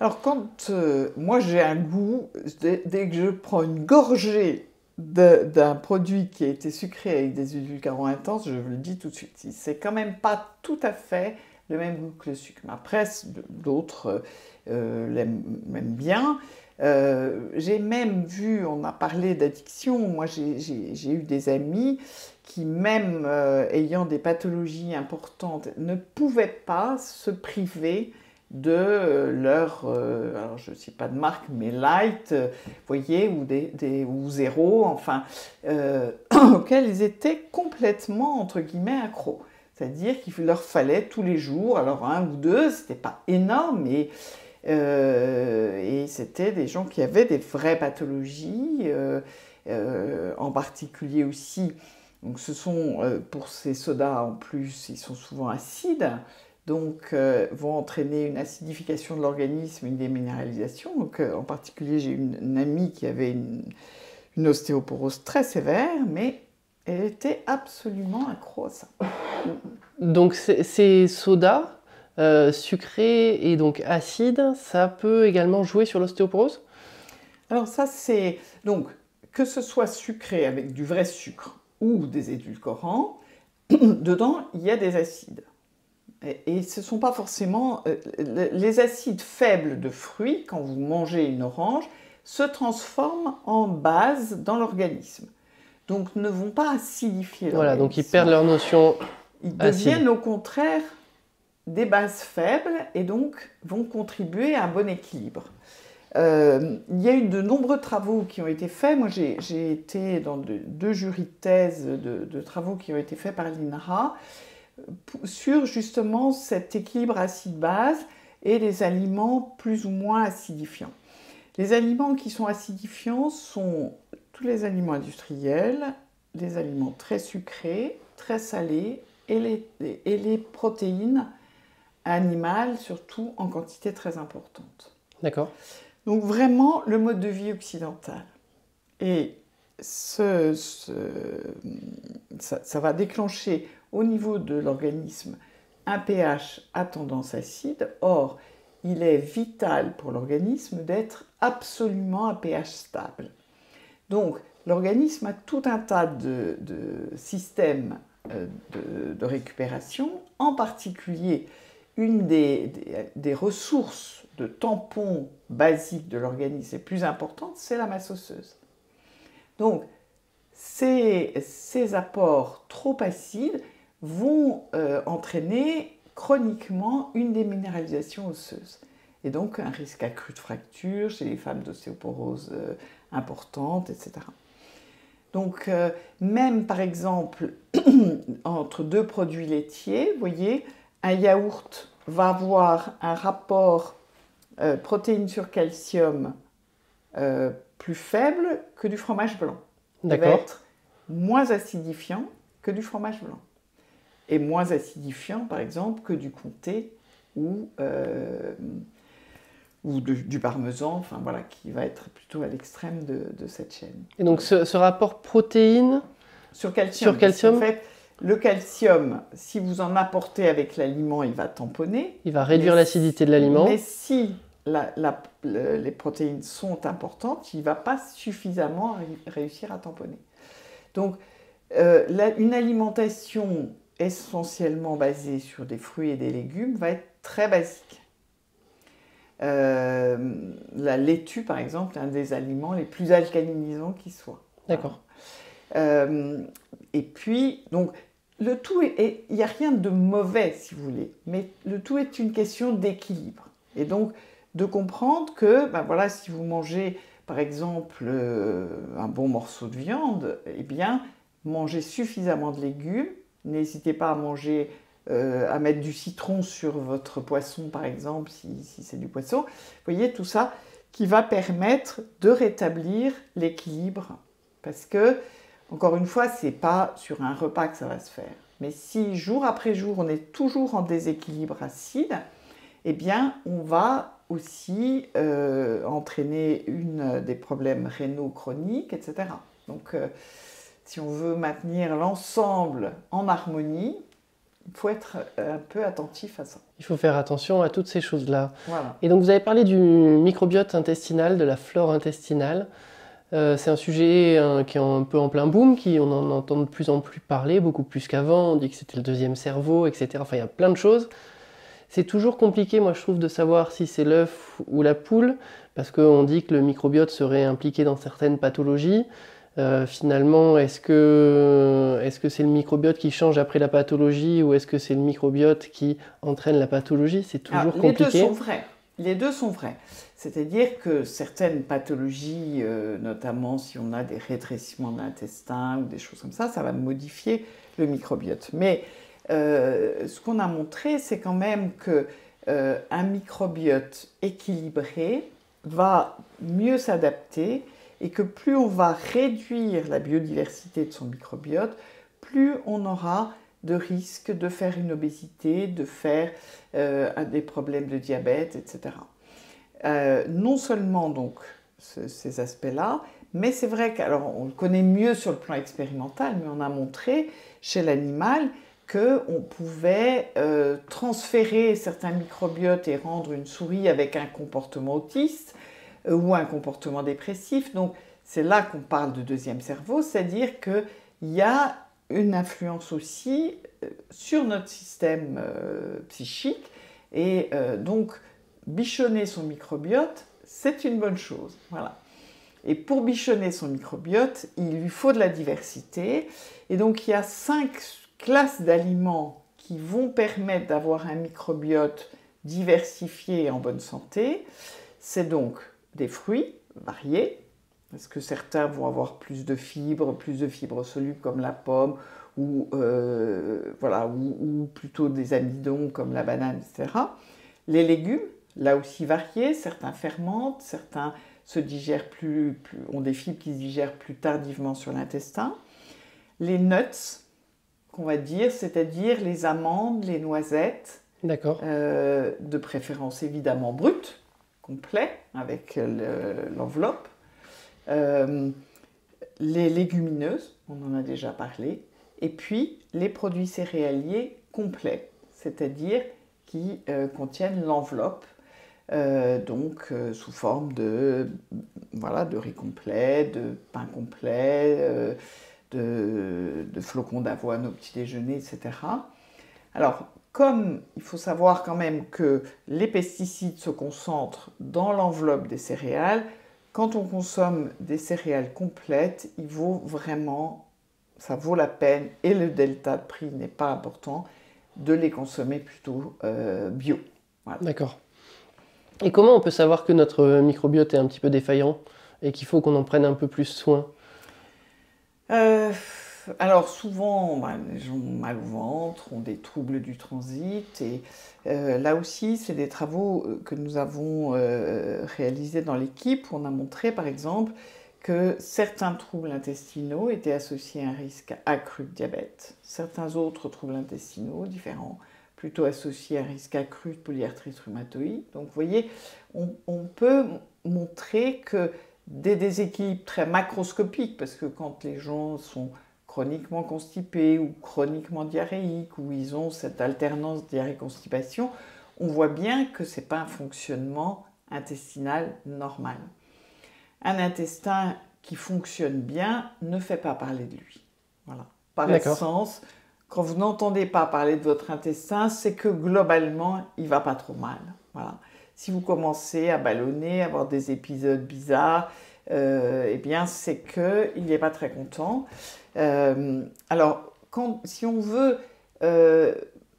S1: Alors quand moi j'ai un goût, dès que je prends une gorgée d'un produit qui a été sucré avec des édulcorants intenses, je vous le dis tout de suite, c'est quand même pas tout à fait le même goût que le sucre. Mais après, d'autres l'aiment bien. J'ai même vu, on a parlé d'addiction, moi j'ai eu des amis qui, même ayant des pathologies importantes, ne pouvaient pas se priver de leur, alors je ne sais pas de marque, mais light, vous voyez, ou zéro, enfin, auxquels ils étaient complètement, entre guillemets, accros. C'est-à-dire qu'il leur fallait tous les jours, alors un ou deux, c'était pas énorme, et c'était des gens qui avaient des vraies pathologies, en particulier aussi. Donc ce sont, pour ces sodas en plus, ils sont souvent acides, donc vont entraîner une acidification de l'organisme, une déminéralisation. Donc, en particulier, j'ai une amie qui avait une ostéoporose très sévère, mais elle était absolument accro à ça.
S2: Donc ces sodas sucrés et donc acides, ça peut également jouer sur l'ostéoporose?
S1: Alors ça, c'est... Donc, que ce soit sucré avec du vrai sucre ou des édulcorants, dedans, il y a des acides. Et ce ne sont pas forcément... les acides faibles de fruits, quand vous mangez une orange, se transforment en base dans l'organisme. Donc ne vont pas acidifier l'organisme.
S2: Voilà, donc ils perdent leur notion
S1: Ils
S2: acide.
S1: deviennent au contraire des bases faibles et donc vont contribuer à un bon équilibre. Il y a eu de nombreux travaux qui ont été faits. Moi, j'ai été dans deux jurys de thèse de travaux qui ont été faits par l'INRA sur justement cet équilibre acide-base et les aliments plus ou moins acidifiants. Les aliments qui sont acidifiants sont tous les aliments industriels, les aliments très sucrés, très salés et les protéines animales, surtout en quantité très importante.
S2: D'accord.
S1: Donc vraiment le mode de vie occidental. Et ça va déclencher au niveau de l'organisme un pH à tendance acide. Or, il est vital pour l'organisme d'être absolument à pH stable. Donc, l'organisme a tout un tas de systèmes de récupération, en particulier une des ressources de tampons basiques de l'organisme les plus importantes, c'est la masse osseuse. Donc, ces apports trop acides vont entraîner chroniquement une déminéralisation osseuse. Et donc un risque accru de fracture chez les femmes d'ostéoporose importante, etc. Donc même par exemple entre deux produits laitiers, vous voyez, un yaourt va avoir un rapport protéines sur calcium plus faible que du fromage blanc. Il va être moins acidifiant que du fromage blanc. Et moins acidifiant, par exemple, que du comté ou du parmesan, enfin voilà, qui va être plutôt à l'extrême de cette chaîne.
S2: Et donc ce rapport protéines
S1: sur calcium. En fait, le calcium, si vous en apportez avec l'aliment, il va tamponner.
S2: Il va réduire l'acidité de l'aliment.
S1: Mais si les protéines sont importantes, il ne va pas suffisamment réussir à tamponner. Donc, une alimentation essentiellement basée sur des fruits et des légumes va être très basique. La laitue, par exemple, est un des aliments les plus alcalinisants qui soit.
S2: D'accord.
S1: Et puis, donc, le tout il n'y a rien de mauvais, si vous voulez, mais le tout est une question d'équilibre. Et donc, de comprendre que, ben voilà, si vous mangez, par exemple, un bon morceau de viande, eh bien, mangez suffisamment de légumes. N'hésitez pas à manger, à mettre du citron sur votre poisson, par exemple, si c'est du poisson. Vous voyez, tout ça qui va permettre de rétablir l'équilibre. Parce que, encore une fois, ce n'est pas sur un repas que ça va se faire. Mais si, jour après jour, on est toujours en déséquilibre acide, eh bien, on va aussi entraîner des problèmes rénaux chroniques, etc. Donc, si on veut maintenir l'ensemble en harmonie, il faut être un peu attentif à ça.
S2: Il faut faire attention à toutes ces choses-là.
S1: Voilà.
S2: Et donc vous avez parlé du microbiote intestinal, de la flore intestinale. C'est un sujet qui est un peu en plein boom, on en entend de plus en plus parler, beaucoup plus qu'avant. On dit que c'était le deuxième cerveau, etc. Enfin, il y a plein de choses. C'est toujours compliqué, moi je trouve, de savoir si c'est l'œuf ou la poule, parce qu'on dit que le microbiote serait impliqué dans certaines pathologies. Finalement, est-ce que c'est le microbiote qui change après la pathologie ou est-ce que c'est le microbiote qui entraîne la pathologie? C'est toujours compliqué.
S1: Les deux sont vrais. Les deux sont vrais. C'est-à-dire que certaines pathologies, notamment si on a des rétrécissements de l'intestin ou des choses comme ça va modifier le microbiote. Mais ce qu'on a montré, c'est quand même qu'un microbiote équilibré va mieux s'adapter et que plus on va réduire la biodiversité de son microbiote, plus on aura de risque de faire une obésité, de faire des problèmes de diabète, etc. Non seulement donc ces aspects-là, mais c'est vrai qu'on le connaît mieux sur le plan expérimental, mais on a montré chez l'animal qu'on pouvait transférer certains microbiotes et rendre une souris avec un comportement autiste ou un comportement dépressif. Donc c'est là qu'on parle de deuxième cerveau, c'est-à-dire qu'il y a une influence aussi sur notre système psychique et donc bichonner son microbiote, c'est une bonne chose. Voilà. Et pour bichonner son microbiote, il lui faut de la diversité. Et donc il y a 5 classes d'aliments qui vont permettre d'avoir un microbiote diversifié et en bonne santé. C'est donc des fruits variés, parce que certains vont avoir plus de fibres solubles comme la pomme, ou plutôt des amidons comme la banane, etc. Les légumes, là aussi variés, certains fermentent, certains ont des fibres qui se digèrent plus tardivement sur l'intestin. Les nuts, qu'on va dire, c'est-à-dire les amandes, les noisettes, de préférence évidemment brutes, complets, avec l'enveloppe. Les légumineuses, on en a déjà parlé, et puis les produits céréaliers complets, c'est-à-dire qui contiennent l'enveloppe, sous forme de riz complet, de pain complet, de flocons d'avoine au petit déjeuner, etc. Alors, comme il faut savoir quand même que les pesticides se concentrent dans l'enveloppe des céréales, quand on consomme des céréales complètes, ça vaut la peine, et le delta de prix n'est pas important, de les consommer plutôt bio. Voilà.
S2: D'accord. Et comment on peut savoir que notre microbiote est un petit peu défaillant et qu'il faut qu'on en prenne un peu plus soin?
S1: Alors souvent, les gens ont mal au ventre, ont des troubles du transit, et là aussi, c'est des travaux que nous avons réalisés dans l'équipe où on a montré par exemple que certains troubles intestinaux étaient associés à un risque accru de diabète, certains autres troubles intestinaux différents plutôt associés à un risque accru de polyarthrite rhumatoïde. Donc vous voyez, on peut montrer que des déséquilibres très macroscopiques, parce que quand les gens sont chroniquement constipés ou chroniquement diarrhéiques, ou ils ont cette alternance diarrhée-constipation, on voit bien que ce n'est pas un fonctionnement intestinal normal. Un intestin qui fonctionne bien ne fait pas parler de lui. Voilà. Par essence, quand vous n'entendez pas parler de votre intestin, c'est que globalement, il ne va pas trop mal. Voilà. Si vous commencez à ballonner, à avoir des épisodes bizarres, eh bien, c'est qu'il n'est pas très content. Alors, si on veut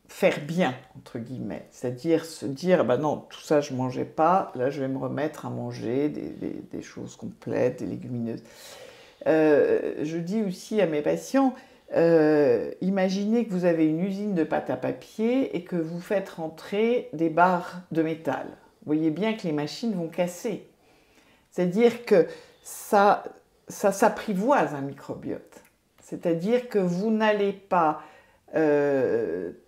S1: faire bien, entre guillemets, c'est-à-dire se dire, non, tout ça, je ne mangeais pas, là, je vais me remettre à manger des choses complètes, des légumineuses. Je dis aussi à mes patients, imaginez que vous avez une usine de pâte à papier et que vous faites rentrer des barres de métal. Vous voyez bien que les machines vont casser. C'est-à-dire que ça s'apprivoise un microbiote. C'est-à-dire que vous n'allez pas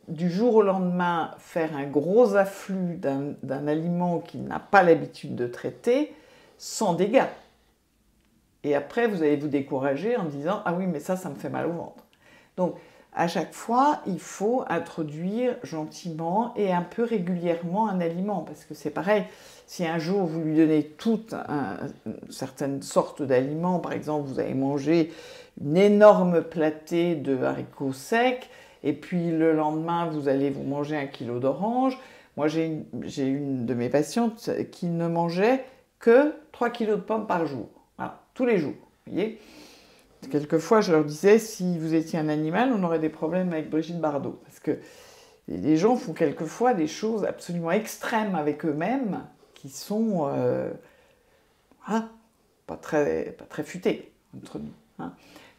S1: du jour au lendemain faire un gros afflux d'un aliment qu'il n'a pas l'habitude de traiter sans dégâts. Et après, vous allez vous décourager en disant « Ah oui, mais ça me fait mal au ventre ». Donc, à chaque fois, il faut introduire gentiment et un peu régulièrement un aliment. Parce que c'est pareil, si un jour vous lui donnez toute une certaine sorte d'aliment, par exemple, vous avez mangé une énorme platée de haricots secs, et puis le lendemain, vous allez vous manger 1 kilo d'oranges. Moi, j'ai une de mes patientes qui ne mangeait que 3 kilos de pommes par jour. Voilà, tous les jours, vous voyez. Quelquefois, je leur disais, si vous étiez un animal, on aurait des problèmes avec Brigitte Bardot. Parce que les gens font quelquefois des choses absolument extrêmes avec eux-mêmes qui sont pas très futées entre nous. Hein.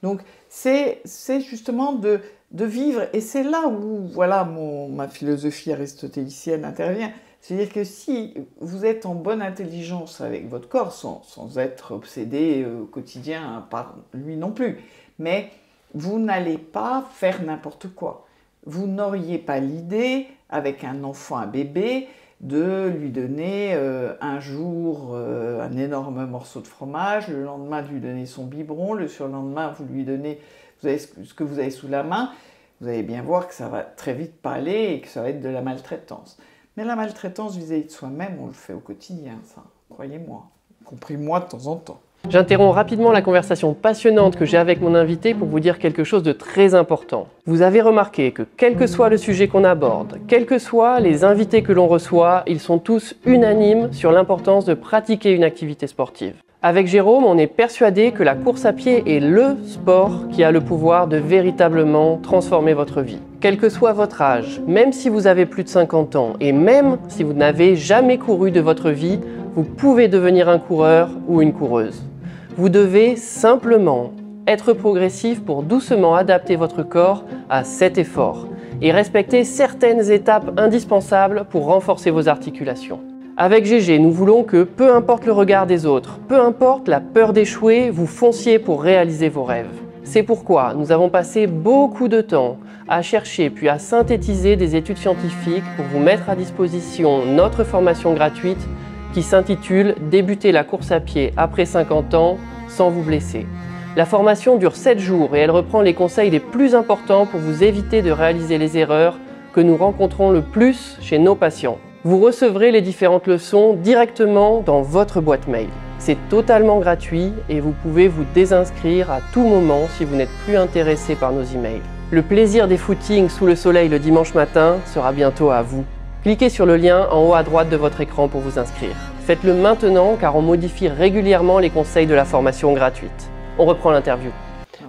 S1: Donc, c'est justement de vivre, et c'est là où voilà, ma philosophie aristotélicienne intervient. C'est-à-dire que si vous êtes en bonne intelligence avec votre corps, sans être obsédé au quotidien par lui non plus, mais vous n'allez pas faire n'importe quoi. Vous n'auriez pas l'idée, avec un enfant, un bébé, de lui donner un jour un énorme morceau de fromage, le lendemain de lui donner son biberon, le surlendemain vous lui donnez ce que vous avez sous la main. Vous allez bien voir que ça va très vite pas aller et que ça va être de la maltraitance. Mais la maltraitance vis-à-vis de soi-même, on le fait au quotidien, ça, croyez-moi, y compris moi de temps en temps.
S2: J'interromps rapidement la conversation passionnante que j'ai avec mon invité pour vous dire quelque chose de très important. Vous avez remarqué que quel que soit le sujet qu'on aborde, quels que soient les invités que l'on reçoit, ils sont tous unanimes sur l'importance de pratiquer une activité sportive. Avec Jérôme, on est persuadé que la course à pied est le sport qui a le pouvoir de véritablement transformer votre vie. Quel que soit votre âge, même si vous avez plus de 50 ans et même si vous n'avez jamais couru de votre vie, vous pouvez devenir un coureur ou une coureuse. Vous devez simplement être progressif pour doucement adapter votre corps à cet effort et respecter certaines étapes indispensables pour renforcer vos articulations. Avec GG, nous voulons que, peu importe le regard des autres, peu importe la peur d'échouer, vous fonciez pour réaliser vos rêves. C'est pourquoi nous avons passé beaucoup de temps à chercher puis à synthétiser des études scientifiques pour vous mettre à disposition notre formation gratuite qui s'intitule « Débuter la course à pied après 50 ans sans vous blesser ». La formation dure 7 jours et elle reprend les conseils les plus importants pour vous éviter de réaliser les erreurs que nous rencontrons le plus chez nos patients. Vous recevrez les différentes leçons directement dans votre boîte mail. C'est totalement gratuit et vous pouvez vous désinscrire à tout moment si vous n'êtes plus intéressé par nos emails. Le plaisir des footings sous le soleil le dimanche matin sera bientôt à vous. Cliquez sur le lien en haut à droite de votre écran pour vous inscrire. Faites-le maintenant car on modifie régulièrement les conseils de la formation gratuite. On reprend l'interview.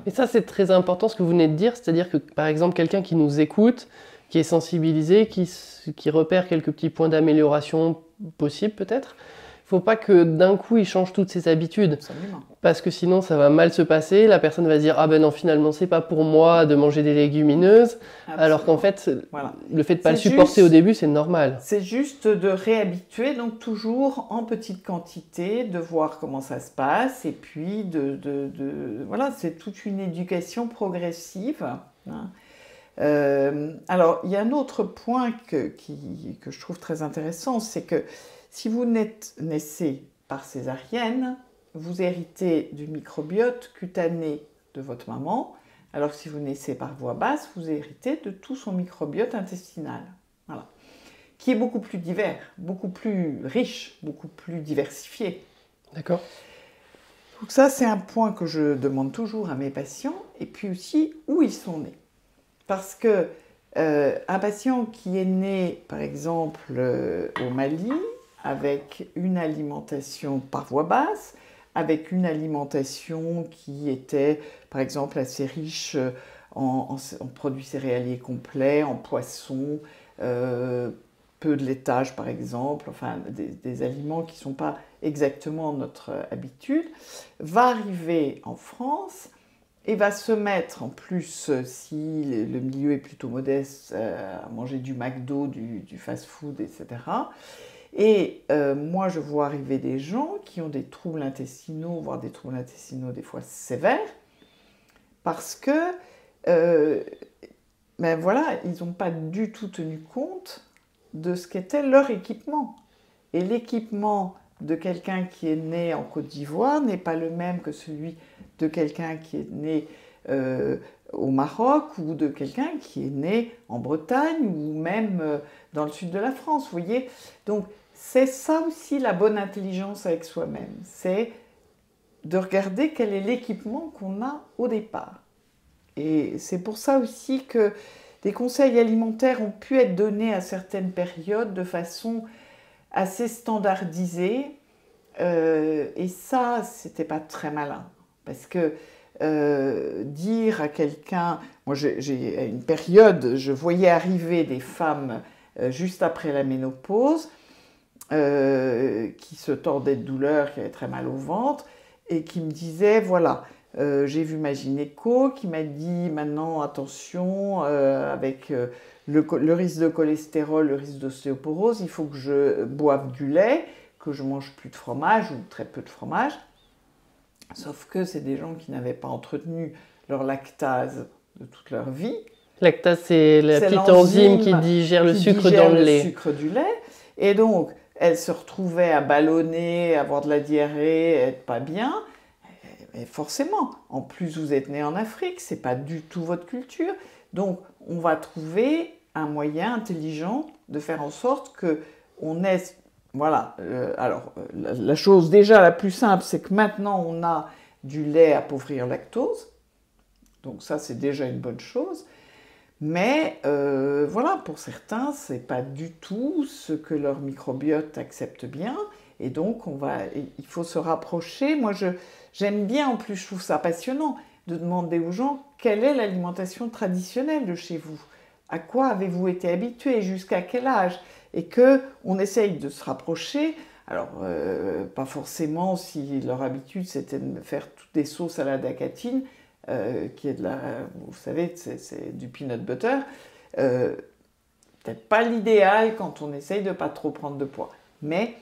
S2: Et ça, c'est très important ce que vous venez de dire, c'est-à-dire que par exemple quelqu'un qui nous écoute, qui est sensibilisé, qui repère quelques petits points d'amélioration possibles peut-être. Il ne faut pas que d'un coup il change toutes ses habitudes.
S1: Absolument.
S2: Parce que sinon ça va mal se passer, la personne va se dire « Ah ben non, finalement c'est pas pour moi de manger des légumineuses ». Alors qu'en fait, voilà. Le fait de ne pas le supporter au début, c'est normal.
S1: C'est juste de réhabituer, donc toujours en petite quantité, de voir comment ça se passe. Et puis, voilà, c'est toute une éducation progressive. Hein. Alors, il y a un autre point que je trouve très intéressant, c'est que si vous naissez par césarienne, vous héritez du microbiote cutané de votre maman, alors que si vous naissez par voie basse, vous héritez de tout son microbiote intestinal, voilà, qui est beaucoup plus divers, beaucoup plus riche, beaucoup plus diversifié.
S2: D'accord.
S1: Donc ça, c'est un point que je demande toujours à mes patients, et puis aussi où ils sont nés. Parce que un patient qui est né, par exemple, au Mali, avec une alimentation par voie basse, avec une alimentation qui était, par exemple, assez riche en produits céréaliers complets, en poissons, peu de laitage, par exemple, enfin, des aliments qui ne sont pas exactement notre habitude, va arriver en France et va se mettre, en plus, si le milieu est plutôt modeste, à manger du McDo, du fast-food, etc. Et moi, je vois arriver des gens qui ont des troubles intestinaux, voire des troubles intestinaux des fois sévères, parce que, ben voilà, ils n'ont pas du tout tenu compte de ce qu'était leur équipement. Et l'équipement de quelqu'un qui est né en Côte d'Ivoire n'est pas le même que celui de quelqu'un qui est né au Maroc ou de quelqu'un qui est né en Bretagne ou même dans le sud de la France, vous voyez. Donc c'est ça aussi la bonne intelligence avec soi-même, c'est de regarder quel est l'équipement qu'on a au départ. Et c'est pour ça aussi que des conseils alimentaires ont pu être donnés à certaines périodes de façon assez standardisée. Et ça, c'était pas très malin. Parce que dire à quelqu'un... Moi, j'ai à une période, je voyais arriver des femmes juste après la ménopause qui se tordaient de douleur, qui avaient très mal au ventre, et qui me disaient, voilà, j'ai vu ma gynéco qui m'a dit maintenant attention avec le risque de cholestérol, le risque d'ostéoporose, il faut que je boive du lait, que je mange plus de fromage ou très peu de fromage. Sauf que c'est des gens qui n'avaient pas entretenu leur lactase de toute leur vie.
S2: Lactase, c'est la petite enzyme qui digère le sucre dans le lait.
S1: Le sucre du lait. Et donc, elles se retrouvaient à ballonner, à avoir de la diarrhée, être pas bien. Et forcément, en plus vous êtes né en Afrique, c'est pas du tout votre culture. Donc, on va trouver un moyen intelligent de faire en sorte que on ait... Voilà. La chose déjà la plus simple, c'est que maintenant on a du lait appauvri en lactose. Donc ça, c'est déjà une bonne chose. Mais voilà, pour certains, c'est pas du tout ce que leur microbiote accepte bien. Et donc, il faut se rapprocher. Moi, j'aime bien, en plus, je trouve ça passionnant, de demander aux gens quelle est l'alimentation traditionnelle de chez vous. À quoi avez-vous été habitués, jusqu'à quel âge? Et qu'on essaye de se rapprocher. Alors, pas forcément si leur habitude, c'était de faire toutes des sauces à la dacatine, qui est vous savez, c'est du peanut butter. Peut-être pas l'idéal quand on essaye de pas trop prendre de poids. Mais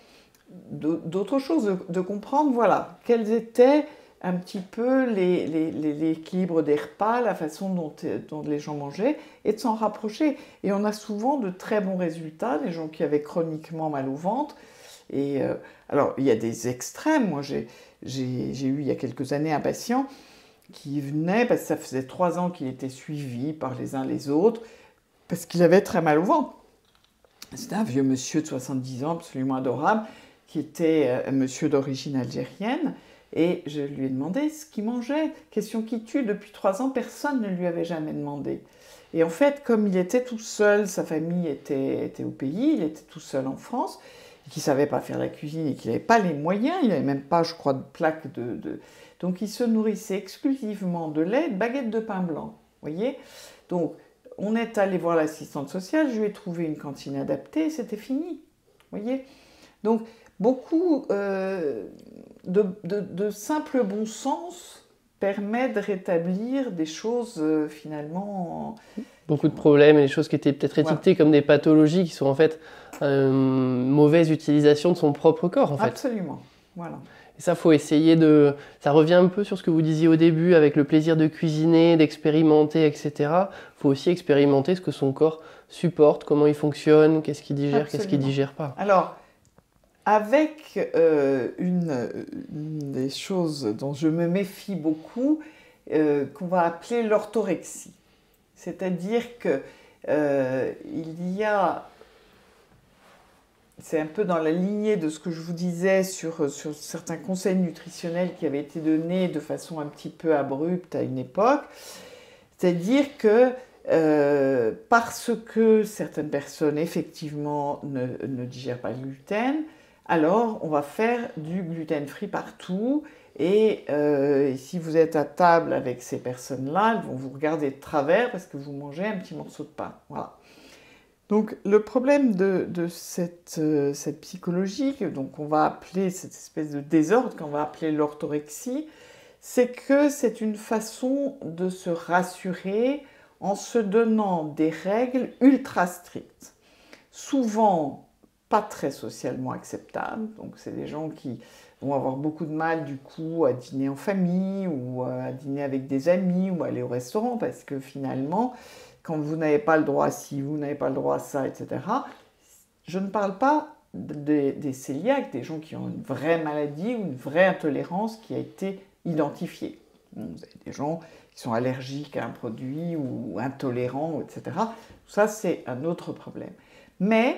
S1: d'autres choses, de comprendre, voilà, quels étaient un petit peu l'équilibre des repas, la façon dont les gens mangeaient, et de s'en rapprocher. Et on a souvent de très bons résultats, des gens qui avaient chroniquement mal au ventre. Et alors, il y a des extrêmes. Moi, j'ai eu il y a quelques années un patient qui venait, parce que ça faisait 3 ans qu'il était suivi par les uns les autres, parce qu'il avait très mal au ventre. C'était un vieux monsieur de 70 ans, absolument adorable, qui était un monsieur d'origine algérienne. Et je lui ai demandé ce qu'il mangeait. Question qui tue, depuis 3 ans, personne ne lui avait jamais demandé. Et en fait, comme il était tout seul, sa famille était au pays, il était tout seul en France, et qu'il ne savait pas faire la cuisine et qu'il n'avait pas les moyens, il n'avait même pas, je crois, de plaque Donc il se nourrissait exclusivement de lait et de baguettes de pain blanc. Vous voyez? Donc on est allé voir l'assistante sociale, je lui ai trouvé une cantine adaptée, c'était fini. Vous voyez? Donc beaucoup de simple bon sens permet de rétablir des choses finalement...
S2: Beaucoup de problèmes et des choses qui étaient peut-être étiquetées comme des pathologies qui sont en fait une mauvaise utilisation de son propre corps en fait.
S1: Absolument, voilà.
S2: Et ça, faut essayer de... Ça revient un peu sur ce que vous disiez au début avec le plaisir de cuisiner, d'expérimenter, etc. Il faut aussi expérimenter ce que son corps supporte, comment il fonctionne, qu'est-ce qu'il digère, qu'est-ce qu'il digère pas.
S1: Alors, avec une des choses dont je me méfie beaucoup, qu'on va appeler l'orthorexie. C'est-à-dire que il y a... C'est un peu dans la lignée de ce que je vous disais sur certains conseils nutritionnels qui avaient été donnés de façon un petit peu abrupte à une époque. C'est-à-dire que parce que certaines personnes, effectivement, ne digèrent pas le gluten, alors on va faire du gluten-free partout. Et si vous êtes à table avec ces personnes-là, elles vont vous regarder de travers parce que vous mangez un petit morceau de pain. Voilà. Donc le problème de cette psychologie, donc on va appeler cette espèce de désordre qu'on va appeler l'orthorexie, c'est que c'est une façon de se rassurer en se donnant des règles ultra strictes, souvent pas très socialement acceptables. Donc c'est des gens qui vont avoir beaucoup de mal du coup à dîner en famille ou à dîner avec des amis ou à aller au restaurant parce que finalement, quand vous n'avez pas le droit à ci, vous n'avez pas le droit à ça, etc. Je ne parle pas des cœliaques, des gens qui ont une vraie maladie ou une vraie intolérance qui a été identifiée. Bon, vous avez des gens qui sont allergiques à un produit ou intolérants, etc. Ça, c'est un autre problème. Mais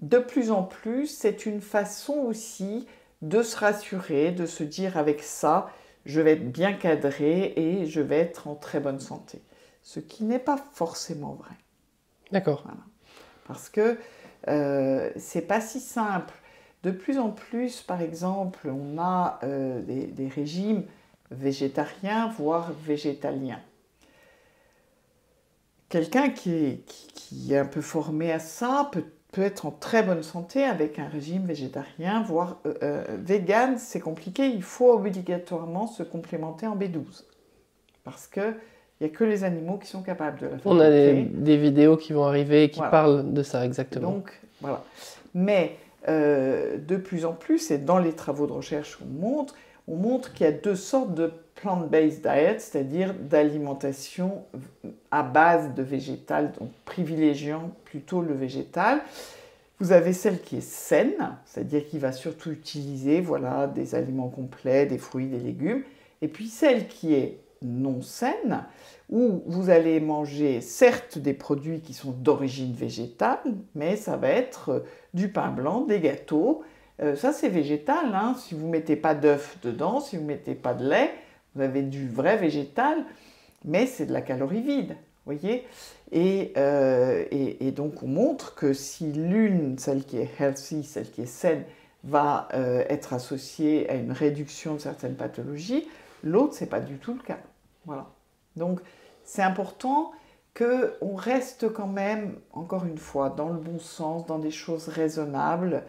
S1: de plus en plus, c'est une façon aussi de se rassurer, de se dire avec ça, je vais être bien cadré et je vais être en très bonne santé. Ce qui n'est pas forcément vrai.
S2: D'accord.
S1: Voilà. Parce que c'est pas si simple. De plus en plus, par exemple, on a des régimes végétariens, voire végétaliens. Quelqu'un qui est un peu formé à ça peut être en très bonne santé avec un régime végétarien, voire vegan, c'est compliqué, il faut obligatoirement se complémenter en B12. Parce qu'il n'y a que les animaux qui sont capables de le faire.
S2: On a des vidéos qui vont arriver qui parlent de ça, exactement.
S1: Donc, voilà. Mais de plus en plus, et dans les travaux de recherche on montre qu'il y a deux sortes de plant-based diet, c'est-à-dire d'alimentation à base de végétal, donc privilégiant plutôt le végétal. Vous avez celle qui est saine, c'est-à-dire qui va surtout utiliser des aliments complets, des fruits, des légumes, et puis celle qui est non saine, où vous allez manger certes des produits qui sont d'origine végétale, mais ça va être du pain blanc, des gâteaux. Ça c'est végétal, hein. Si vous ne mettez pas d'œufs dedans, si vous ne mettez pas de lait, vous avez du vrai végétal, mais c'est de la calorie vide, voyez. Et donc on montre que si l'une, celle qui est healthy, celle qui est saine, va être associée à une réduction de certaines pathologies, l'autre, ce n'est pas du tout le cas. Voilà. Donc, c'est important qu'on reste quand même, encore une fois, dans le bon sens, dans des choses raisonnables.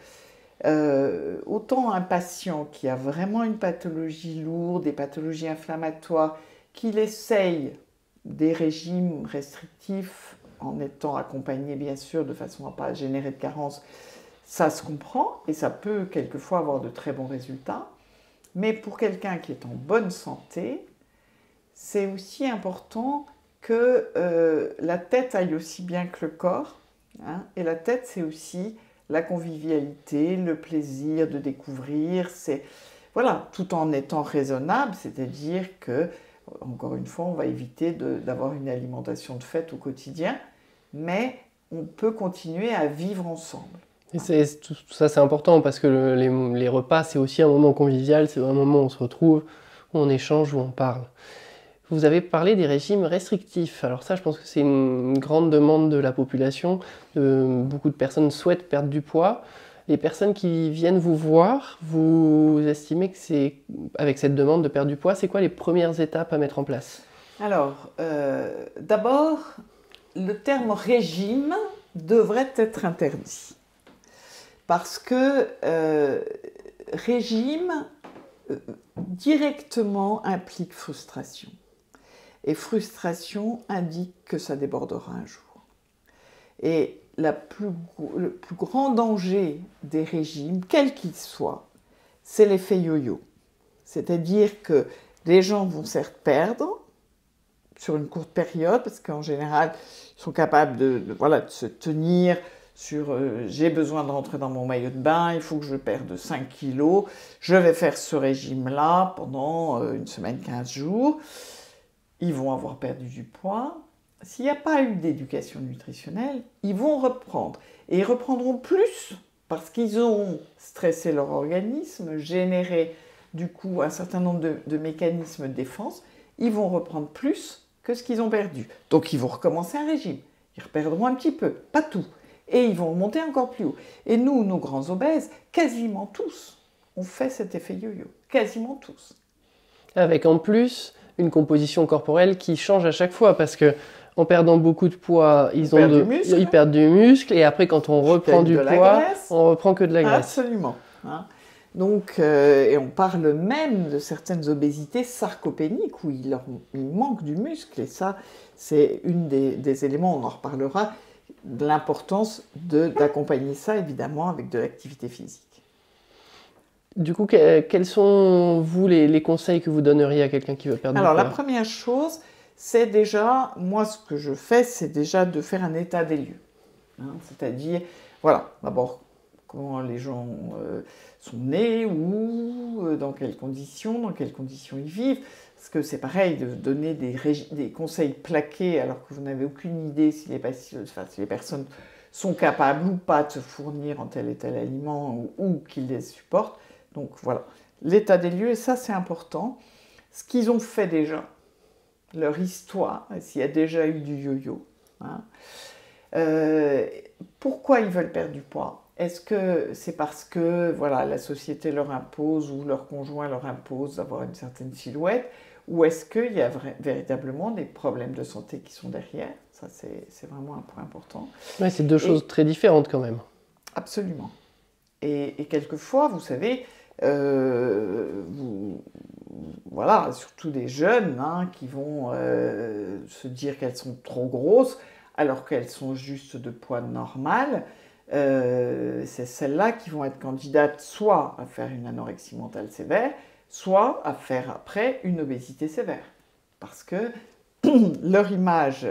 S1: Autant un patient qui a vraiment une pathologie lourde, des pathologies inflammatoires, qu'il essaye des régimes restrictifs en étant accompagné, bien sûr, de façon à ne pas générer de carences, ça se comprend et ça peut quelquefois avoir de très bons résultats. Mais pour quelqu'un qui est en bonne santé, c'est aussi important que la tête aille aussi bien que le corps. Hein, et la tête, c'est aussi la convivialité, le plaisir de découvrir. Tout en étant raisonnable, c'est-à-dire que, encore une fois, on va éviter d'avoir une alimentation de fête au quotidien, mais on peut continuer à vivre ensemble.
S2: Et tout ça, c'est important parce que les repas, c'est aussi un moment convivial, c'est un moment où on se retrouve, où on échange, où on parle. Vous avez parlé des régimes restrictifs. Alors ça, je pense que c'est une grande demande de la population. Beaucoup de personnes souhaitent perdre du poids. Les personnes qui viennent vous voir, vous estimez que c'est, avec cette demande de perdre du poids, c'est quoi les premières étapes à mettre en place?
S1: Alors, d'abord, le terme régime devrait être interdit. Parce que régime directement implique frustration. Et frustration indique que ça débordera un jour. Et le plus grand danger des régimes, quels qu'ils soient, c'est l'effet yo-yo. C'est-à-dire que les gens vont certes perdre sur une courte période, parce qu'en général, ils sont capables de se tenir sur j'ai besoin de rentrer dans mon maillot de bain, il faut que je perde 5 kilos, je vais faire ce régime-là pendant une semaine, 15 jours. Ils vont avoir perdu du poids. S'il n'y a pas eu d'éducation nutritionnelle, ils vont reprendre. Et ils reprendront plus parce qu'ils ont stressé leur organisme, généré du coup un certain nombre de mécanismes de défense. Ils vont reprendre plus que ce qu'ils ont perdu. Donc ils vont recommencer un régime. Ils reperdront un petit peu, pas tout. Et ils vont monter encore plus haut. Et nous, nos grands obèses, quasiment tous, ont fait cet effet yo-yo. Quasiment tous.
S2: Avec en plus une composition corporelle qui change à chaque fois parce que en perdant beaucoup de poids, ils perdent du muscle et après quand on reprend du poids, on reprend que de la graisse.
S1: Absolument. Hein. Donc, et on parle même de certaines obésités sarcopéniques où il manque du muscle et ça, c'est une des éléments, on en reparlera, de l'importance d'accompagner ça évidemment avec de l'activité physique.
S2: Du coup, quels sont, vous, les conseils que vous donneriez à quelqu'un qui veut perdre du poids?
S1: Alors, la première chose, c'est déjà, moi, ce que je fais, c'est déjà de faire un état des lieux. Hein, c'est-à-dire, d'abord, comment les gens sont nés, où, dans quelles conditions ils vivent. Parce que c'est pareil de donner des conseils plaqués alors que vous n'avez aucune idée si les personnes sont capables ou pas de se fournir en tel et tel aliment ou qu'ils les supportent. Donc voilà, l'état des lieux, et ça c'est important. Ce qu'ils ont fait déjà, leur histoire, s'il y a déjà eu du yo-yo. Hein. Pourquoi ils veulent perdre du poids? Est-ce que c'est parce que voilà, la société leur impose ou leur conjoint leur impose d'avoir une certaine silhouette? Ou est-ce qu'il y a véritablement des problèmes de santé qui sont derrière? Ça, c'est vraiment un point important.
S2: Ouais, c'est deux choses très différentes quand même.
S1: Absolument. Et quelquefois, vous savez, voilà, surtout des jeunes hein, qui vont se dire qu'elles sont trop grosses alors qu'elles sont juste de poids normal. C'est celles-là qui vont être candidates soit à faire une anorexie mentale sévère, soit à faire après une obésité sévère. Parce que leur image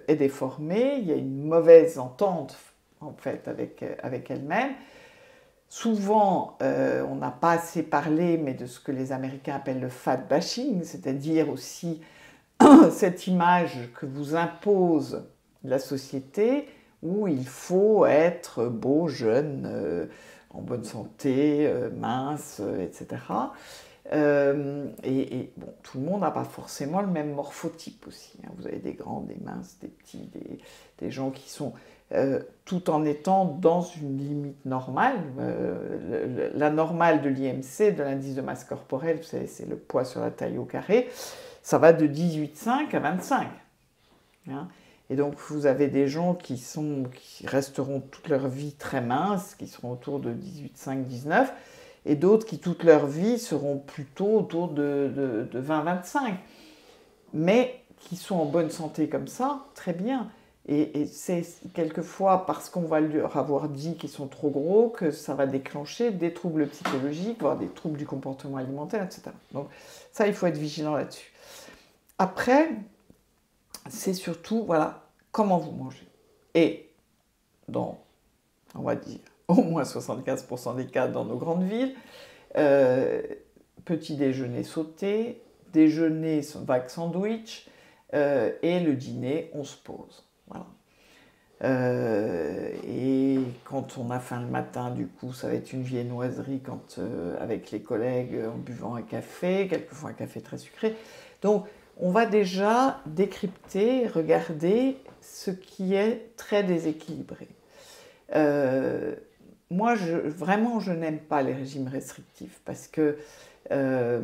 S1: est déformée, il y a une mauvaise entente en fait avec elles-mêmes. Souvent, on n'a pas assez parlé, mais de ce que les Américains appellent le fat bashing, c'est-à-dire aussi cette image que vous impose la société où il faut être beau, jeune, en bonne santé, mince, etc. Et bon, tout le monde n'a pas forcément le même morphotype aussi. Hein. Vous avez des grands, des minces, des petits, des gens qui sont tout en étant dans une limite normale. La normale de l'IMC, de l'indice de masse corporelle, vous savez, c'est le poids sur la taille au carré, ça va de 18,5 à 25. Hein. Et donc vous avez des gens qui resteront toute leur vie très minces, qui seront autour de 18,5, 19, et d'autres qui toute leur vie seront plutôt autour de 20-25, mais qui sont en bonne santé comme ça, très bien. Et c'est quelquefois parce qu'on va leur avoir dit qu'ils sont trop gros que ça va déclencher des troubles psychologiques, voire des troubles du comportement alimentaire, etc. Donc ça, il faut être vigilant là-dessus. Après, c'est surtout, voilà, comment vous mangez. Et dans, on va dire, au moins 75% des cas dans nos grandes villes, petit déjeuner sauté, déjeuner vague sandwich, et le dîner, on se pose. Voilà. Et quand on a faim le matin, du coup, ça va être une viennoiserie avec les collègues en buvant un café, quelquefois un café très sucré. Donc, on va déjà décrypter, regarder ce qui est très déséquilibré. Moi, vraiment, je n'aime pas les régimes restrictifs parce que ça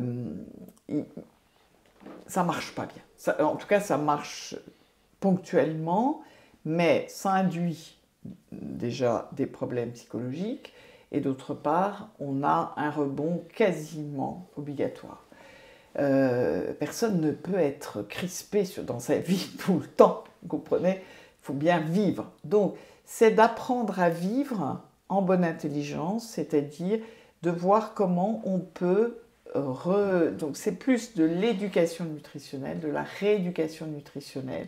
S1: ne marche pas bien. En tout cas, ça marche ponctuellement, mais ça induit déjà des problèmes psychologiques et d'autre part, on a un rebond quasiment obligatoire. Personne ne peut être crispé dans sa vie tout le temps, vous comprenez? Il faut bien vivre. Donc, c'est d'apprendre à vivre en bonne intelligence, c'est-à-dire de voir comment on peut... Donc, c'est plus de l'éducation nutritionnelle, de la rééducation nutritionnelle.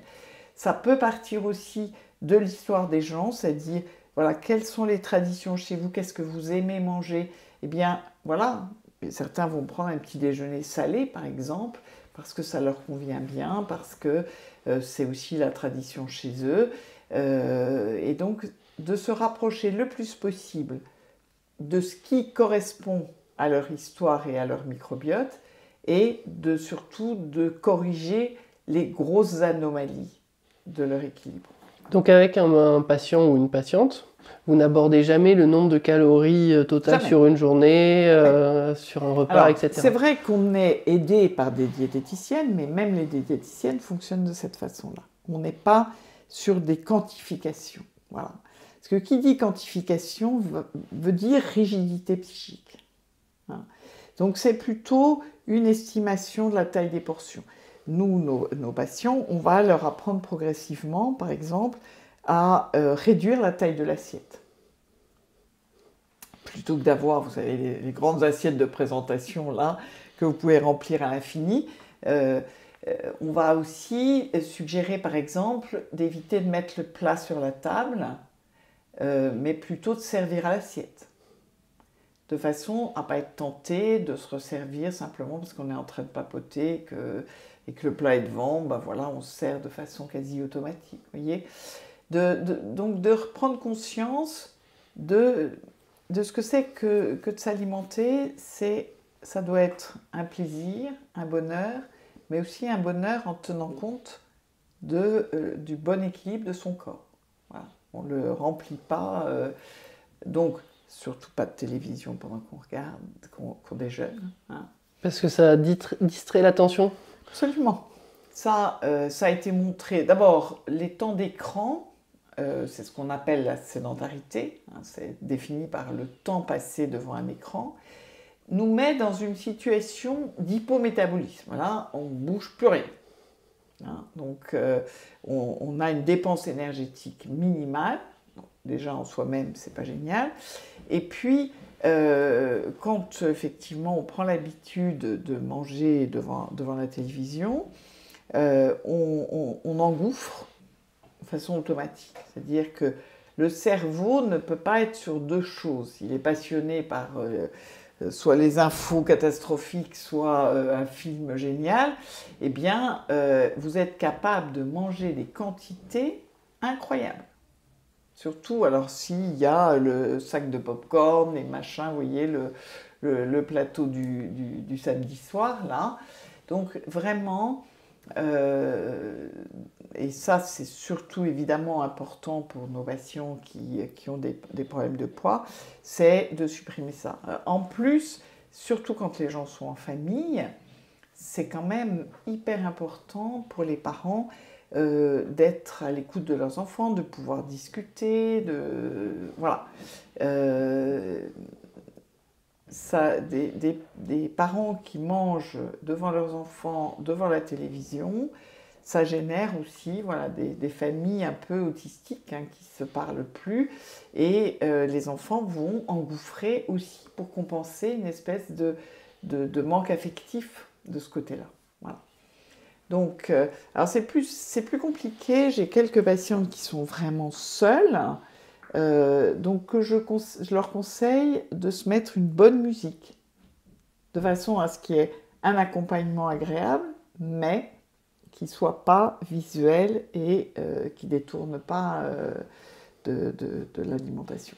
S1: Ça peut partir aussi de l'histoire des gens, c'est-à-dire, voilà, quelles sont les traditions chez vous, qu'est-ce que vous aimez manger? Eh bien, voilà, certains vont prendre un petit déjeuner salé, par exemple, parce que ça leur convient bien, parce que c'est aussi la tradition chez eux. Et donc, de se rapprocher le plus possible de ce qui correspond à leur histoire et à leur microbiote, et surtout de corriger les grosses anomalies de leur équilibre.
S2: Donc avec un patient ou une patiente, vous n'abordez jamais le nombre de calories totales sur une journée, sur un repas,
S1: alors,
S2: etc.
S1: C'est vrai qu'on est aidé par des diététiciennes, mais même les diététiciennes fonctionnent de cette façon-là. On n'est pas sur des quantifications. Voilà. Parce que qui dit quantification veut dire rigidité psychique. Hein. Donc c'est plutôt une estimation de la taille des portions. Nous, nos patients, on va leur apprendre progressivement, par exemple, à réduire la taille de l'assiette. Plutôt que d'avoir, vous savez, les grandes assiettes de présentation là, que vous pouvez remplir à l'infini, on va aussi suggérer, par exemple, d'éviter de mettre le plat sur la table mais plutôt de servir à l'assiette. De façon à ne pas être tenté de se resservir simplement parce qu'on est en train de papoter et que le plat est devant, ben voilà, on se sert de façon quasi automatique. Voyez, donc de reprendre conscience de ce que c'est que de s'alimenter, ça doit être un plaisir, un bonheur, mais aussi un bonheur en tenant compte du bon équilibre de son corps. Voilà. On ne le remplit pas. Donc, surtout pas de télévision pendant qu'on regarde, qu'on déjeune. Hein.
S2: Parce que ça distrait l'attention.
S1: Absolument. Ça a été montré. D'abord, les temps d'écran, c'est ce qu'on appelle la sédentarité. Hein, c'est défini par le temps passé devant un écran. Nous met dans une situation d'hypométabolisme. Là, on ne bouge plus rien. Hein, donc, on a une dépense énergétique minimale. Donc, déjà, en soi-même, c'est pas génial. Et puis, quand effectivement on prend l'habitude de manger devant la télévision, on engouffre de façon automatique. C'est-à-dire que le cerveau ne peut pas être sur deux choses. Il est passionné par soit les infos catastrophiques, soit un film génial. Eh bien, vous êtes capable de manger des quantités incroyables. Surtout, alors s'il y a le sac de pop-corn, les machins, vous voyez, le plateau du samedi soir, là. Donc, vraiment, et ça, c'est surtout évidemment important pour nos patients qui ont des problèmes de poids, c'est de supprimer ça. En plus, surtout quand les gens sont en famille, c'est quand même hyper important pour les parents d'être à l'écoute de leurs enfants, de pouvoir discuter, voilà. Des parents qui mangent devant leurs enfants, devant la télévision, ça génère aussi voilà, des familles un peu autistiques hein, qui ne se parlent plus et les enfants vont engouffrer aussi pour compenser une espèce de manque affectif de ce côté-là. Voilà. Donc, alors c'est plus compliqué. J'ai quelques patientes qui sont vraiment seules, donc je leur conseille de se mettre une bonne musique, de façon à ce qu'il y ait un accompagnement agréable, mais qui ne soit pas visuel et qui ne détourne pas de l'alimentation.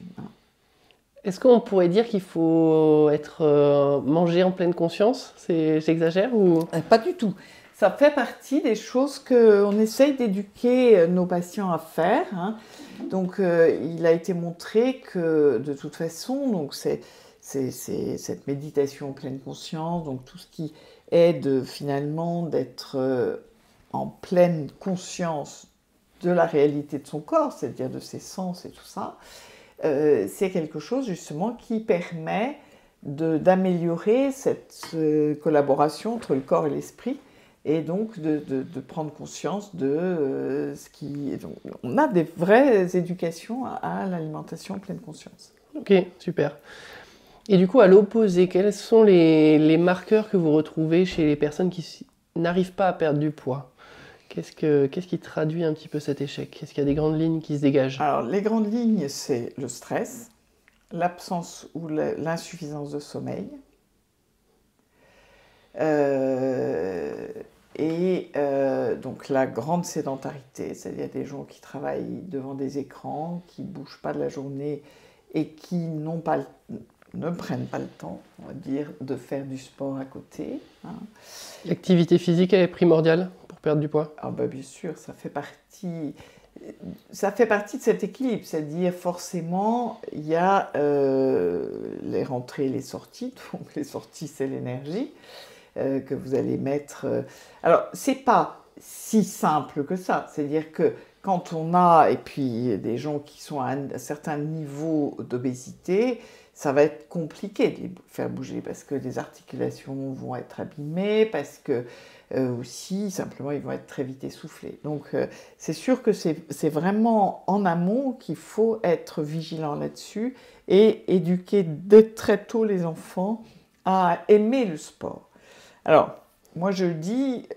S2: Est-ce qu'on pourrait dire qu'il faut être manger en pleine conscience? J'exagère ou...
S1: Pas du tout. Ça fait partie des choses qu'on essaye d'éduquer nos patients à faire. Hein. Donc, il a été montré que, de toute façon, donc c'est cette méditation en pleine conscience, donc tout ce qui aide finalement d'être en pleine conscience de la réalité de son corps, c'est-à-dire de ses sens et tout ça, c'est quelque chose justement qui permet d'améliorer cette collaboration entre le corps et l'esprit, et donc de prendre conscience de ce qui... Donc, on a des vraies éducations à l'alimentation en pleine conscience.
S2: Ok, super. Et du coup, à l'opposé, quels sont les marqueurs que vous retrouvez chez les personnes qui n'arrivent pas à perdre du poids? Qu'est-ce qui traduit un petit peu cet échec? Est-ce qu'il y a des grandes lignes qui se dégagent?
S1: Alors, les grandes lignes, c'est le stress, l'absence ou l'insuffisance de sommeil, donc la grande sédentarité, c'est-à-dire des gens qui travaillent devant des écrans, qui ne bougent pas de la journée et qui ne prennent pas le temps, on va dire, de faire du sport à côté. Hein.
S2: L'activité physique, elle est primordiale pour perdre du poids?
S1: Ah bah bien sûr, ça fait partie de cet équilibre, c'est-à-dire forcément, il y a les rentrées et les sorties, donc les sorties, c'est l'énergie que vous allez mettre... Alors, c'est pas si simple que ça, c'est-à-dire que quand on a, et puis des gens qui sont à un certain niveau d'obésité, ça va être compliqué de les faire bouger parce que les articulations vont être abîmées, parce que aussi, simplement, ils vont être très vite essoufflés. Donc, c'est sûr que c'est vraiment en amont qu'il faut être vigilant là-dessus et éduquer dès très tôt les enfants à aimer le sport. Alors, moi je dis,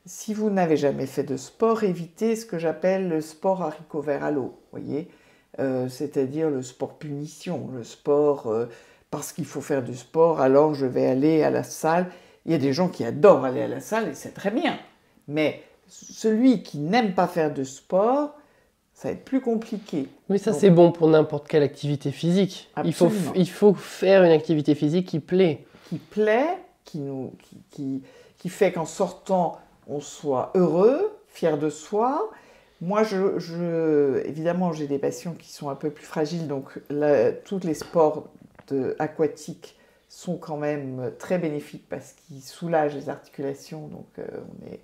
S1: si vous n'avez jamais fait de sport, évitez ce que j'appelle le sport haricot vert à l'eau. Vous voyez, c'est-à-dire le sport punition, le sport parce qu'il faut faire du sport, alors je vais aller à la salle. Il y a des gens qui adorent aller à la salle et c'est très bien, mais celui qui n'aime pas faire de sport, ça va être plus compliqué.
S2: Oui, ça c'est bon pour n'importe quelle activité physique. Il faut faire une activité physique qui plaît.
S1: Qui plaît, qui fait qu'en sortant, on soit heureux, fier de soi. Moi, évidemment, j'ai des patients qui sont un peu plus fragiles, donc tous les sports aquatiques sont quand même très bénéfiques parce qu'ils soulagent les articulations, donc on est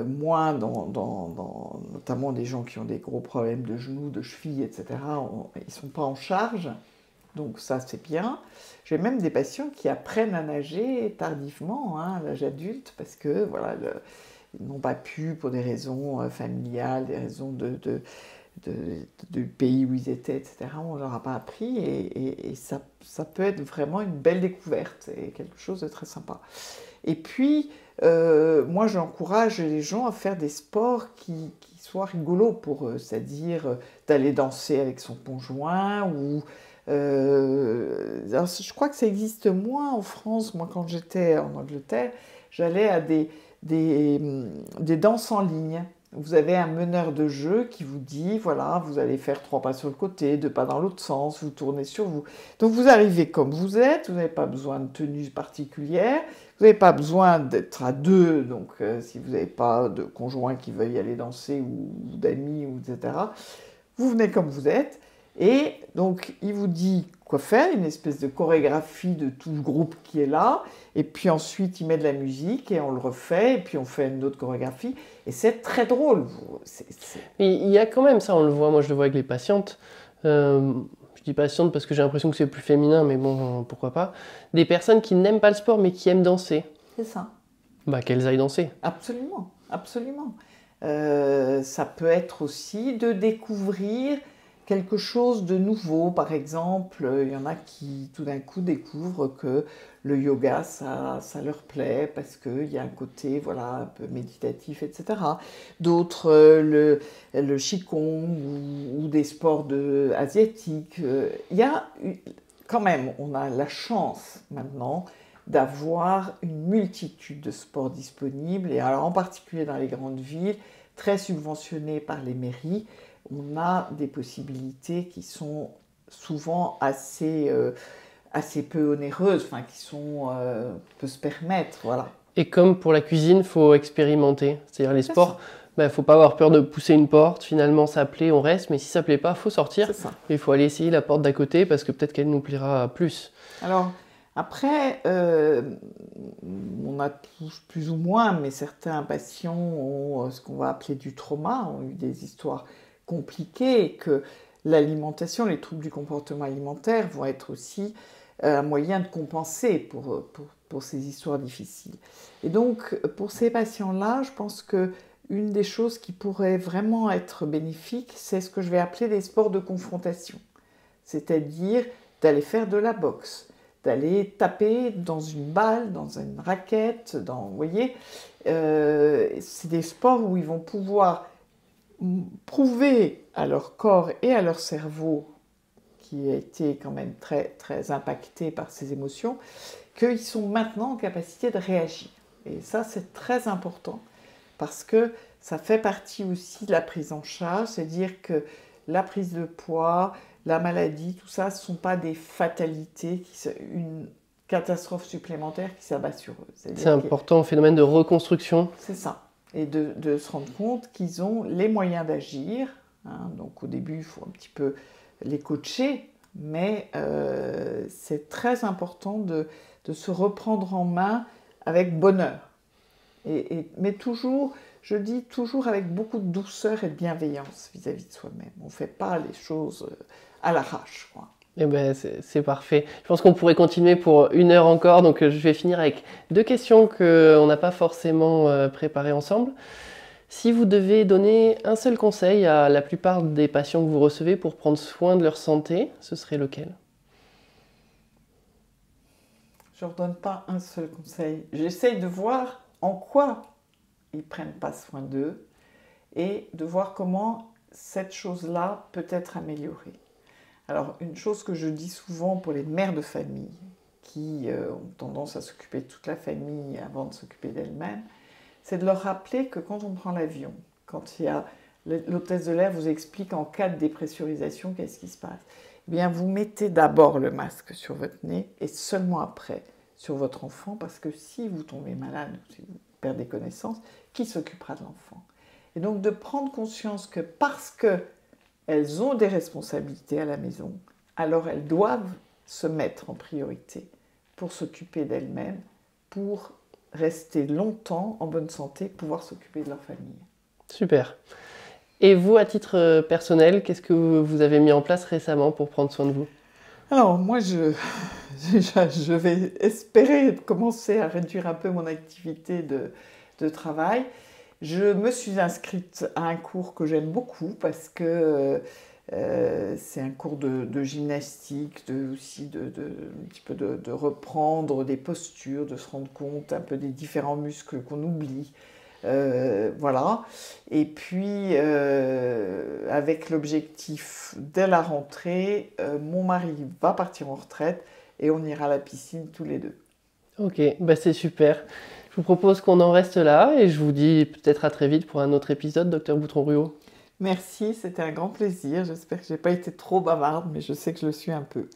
S1: moins notamment des gens qui ont des gros problèmes de genoux, de chevilles, etc. Ils ne sont pas en charge, donc ça c'est bien. J'ai même des patients qui apprennent à nager tardivement, à l'âge adulte, parce que voilà, ils n'ont pas pu pour des raisons familiales, des raisons du pays où ils étaient, etc. On ne leur a pas appris et ça peut être vraiment une belle découverte et quelque chose de très sympa. Et puis, moi j'encourage les gens à faire des sports qui soient rigolos pour eux, c'est-à-dire d'aller danser avec son conjoint ou... alors, je crois que ça existe moins en France. Moi, quand j'étais en Angleterre, j'allais à des danses en ligne. Vous avez un meneur de jeu qui vous dit, voilà, vous allez faire 3 pas sur le côté, 2 pas dans l'autre sens, vous tournez sur vous. Donc vous arrivez comme vous êtes, vous n'avez pas besoin de tenue particulière, vous n'avez pas besoin d'être à 2, donc si vous n'avez pas de conjoint qui veuille aller danser ou d'amis, etc., vous venez comme vous êtes. Et donc, il vous dit quoi faire, une espèce de chorégraphie de tout le groupe qui est là, et puis ensuite, il met de la musique, et on le refait, et puis on fait une autre chorégraphie, et c'est très drôle.
S2: Mais il y a quand même ça, on le voit, moi je le vois avec les patientes, je dis patientes parce que j'ai l'impression que c'est plus féminin, mais bon, pourquoi pas, des personnes qui n'aiment pas le sport, mais qui aiment danser.
S1: C'est ça.
S2: Bah, qu'elles aillent danser.
S1: Absolument, absolument. Ça peut être aussi de découvrir quelque chose de nouveau. Par exemple, il y en a qui tout d'un coup découvrent que le yoga, ça leur plaît parce qu'il y a un côté voilà, un peu méditatif, etc. D'autres, le qigong ou des sports asiatiques. Il y a quand même, on a la chance maintenant d'avoir une multitude de sports disponibles, et alors en particulier dans les grandes villes, très subventionnés par les mairies, on a des possibilités qui sont souvent assez peu onéreuses, enfin qui peut se permettre, voilà.
S2: Et comme pour la cuisine, il faut expérimenter. C'est-à-dire les sports, il faut pas avoir peur de pousser une porte, finalement ça plaît, on reste, mais si ça plaît pas, il faut sortir. Il faut aller essayer la porte d'à côté parce que peut-être qu'elle nous plaira plus.
S1: Alors, après, on a tous plus ou moins, mais certains patients ont ce qu'on va appeler du trauma, ont eu des histoires compliquées, que l'alimentation, les troubles du comportement alimentaire vont être aussi un moyen de compenser pour ces histoires difficiles. Et donc, pour ces patients-là, je pense qu'une des choses qui pourrait vraiment être bénéfique, c'est ce que je vais appeler des sports de confrontation, c'est-à-dire d'aller faire de la boxe, d'aller taper dans une balle, dans une raquette, vous voyez, c'est des sports où ils vont pouvoir prouver à leur corps et à leur cerveau, qui a été quand même très, très impacté par ces émotions, qu'ils sont maintenant en capacité de réagir. Et ça, c'est très important, parce que ça fait partie aussi de la prise en charge, c'est-à-dire que la prise de poids, la maladie, tout ça, ce ne sont pas des fatalités, une catastrophe supplémentaire qui s'abat sur eux.
S2: C'est important, phénomène de reconstruction.
S1: C'est ça. Et de se rendre compte qu'ils ont les moyens d'agir. Donc au début, il faut un petit peu les coacher, mais c'est très important de se reprendre en main avec bonheur. Mais toujours, je dis toujours avec beaucoup de douceur et de bienveillance vis-à-vis de soi-même. On ne fait pas les choses à l'arrache, quoi.
S2: Eh ben, c'est parfait. Je pense qu'on pourrait continuer pour 1 heure encore, donc je vais finir avec 2 questions qu'on n'a pas forcément préparées ensemble. Si vous devez donner un seul conseil à la plupart des patients que vous recevez pour prendre soin de leur santé, ce serait lequel ?
S1: Je ne leur donne pas un seul conseil. J'essaye de voir en quoi ils ne prennent pas soin d'eux et de voir comment cette chose-là peut être améliorée. Alors, une chose que je dis souvent pour les mères de famille qui ont tendance à s'occuper de toute la famille avant de s'occuper d'elles-mêmes, c'est de leur rappeler que quand on prend l'avion, quand il y a l'hôtesse de l'air vous explique en cas de dépressurisation qu'est-ce qui se passe, eh bien vous mettez d'abord le masque sur votre nez et seulement après sur votre enfant, parce que si vous tombez malade, si vous perdez connaissance, qui s'occupera de l'enfant? Et donc de prendre conscience que parce qu'elles ont des responsabilités à la maison, alors elles doivent se mettre en priorité pour s'occuper d'elles-mêmes, pour rester longtemps en bonne santé, pouvoir s'occuper de leur famille.
S2: Super. Et vous, à titre personnel, qu'est-ce que vous avez mis en place récemment pour prendre soin de vous?
S1: Alors moi, je vais espérer commencer à réduire un peu mon activité de travail. Je me suis inscrite à un cours que j'aime beaucoup parce que c'est un cours de gymnastique, aussi un petit peu de reprendre des postures, de se rendre compte un peu des différents muscles qu'on oublie. Voilà. Et puis, avec l'objectif, dès la rentrée, mon mari va partir en retraite et on ira à la piscine tous les deux.
S2: Ok, bah c'est super. Je vous propose qu'on en reste là et je vous dis peut-être à très vite pour un autre épisode, Dr Boutron-Ruot.
S1: Merci, c'était un grand plaisir. J'espère que je n'ai pas été trop bavarde, mais je sais que je le suis un peu.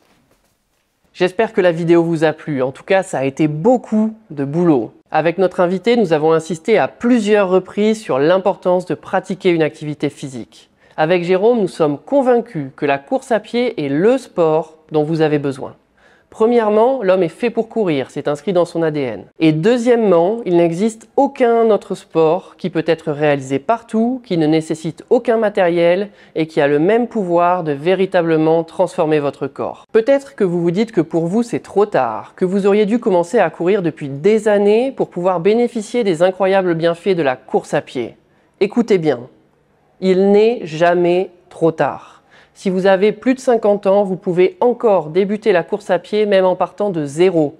S2: J'espère que la vidéo vous a plu. En tout cas, ça a été beaucoup de boulot. Avec notre invité, nous avons insisté à plusieurs reprises sur l'importance de pratiquer une activité physique. Avec Jérôme, nous sommes convaincus que la course à pied est le sport dont vous avez besoin. Premièrement, l'homme est fait pour courir, c'est inscrit dans son ADN. Et deuxièmement, il n'existe aucun autre sport qui peut être réalisé partout, qui ne nécessite aucun matériel et qui a le même pouvoir de véritablement transformer votre corps. Peut-être que vous vous dites que pour vous c'est trop tard, que vous auriez dû commencer à courir depuis des années pour pouvoir bénéficier des incroyables bienfaits de la course à pied. Écoutez bien, il n'est jamais trop tard. Si vous avez plus de 50 ans, vous pouvez encore débuter la course à pied même en partant de zéro,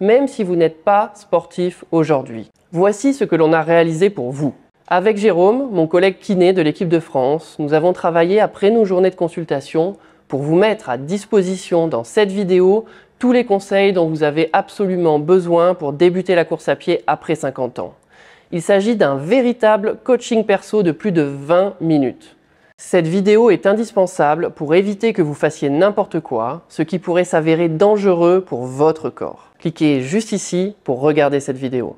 S2: même si vous n'êtes pas sportif aujourd'hui. Voici ce que l'on a réalisé pour vous. Avec Jérôme, mon collègue kiné de l'équipe de France, nous avons travaillé après nos journées de consultation pour vous mettre à disposition dans cette vidéo tous les conseils dont vous avez absolument besoin pour débuter la course à pied après 50 ans. Il s'agit d'un véritable coaching perso de plus de 20 minutes. Cette vidéo est indispensable pour éviter que vous fassiez n'importe quoi, ce qui pourrait s'avérer dangereux pour votre corps. Cliquez juste ici pour regarder cette vidéo.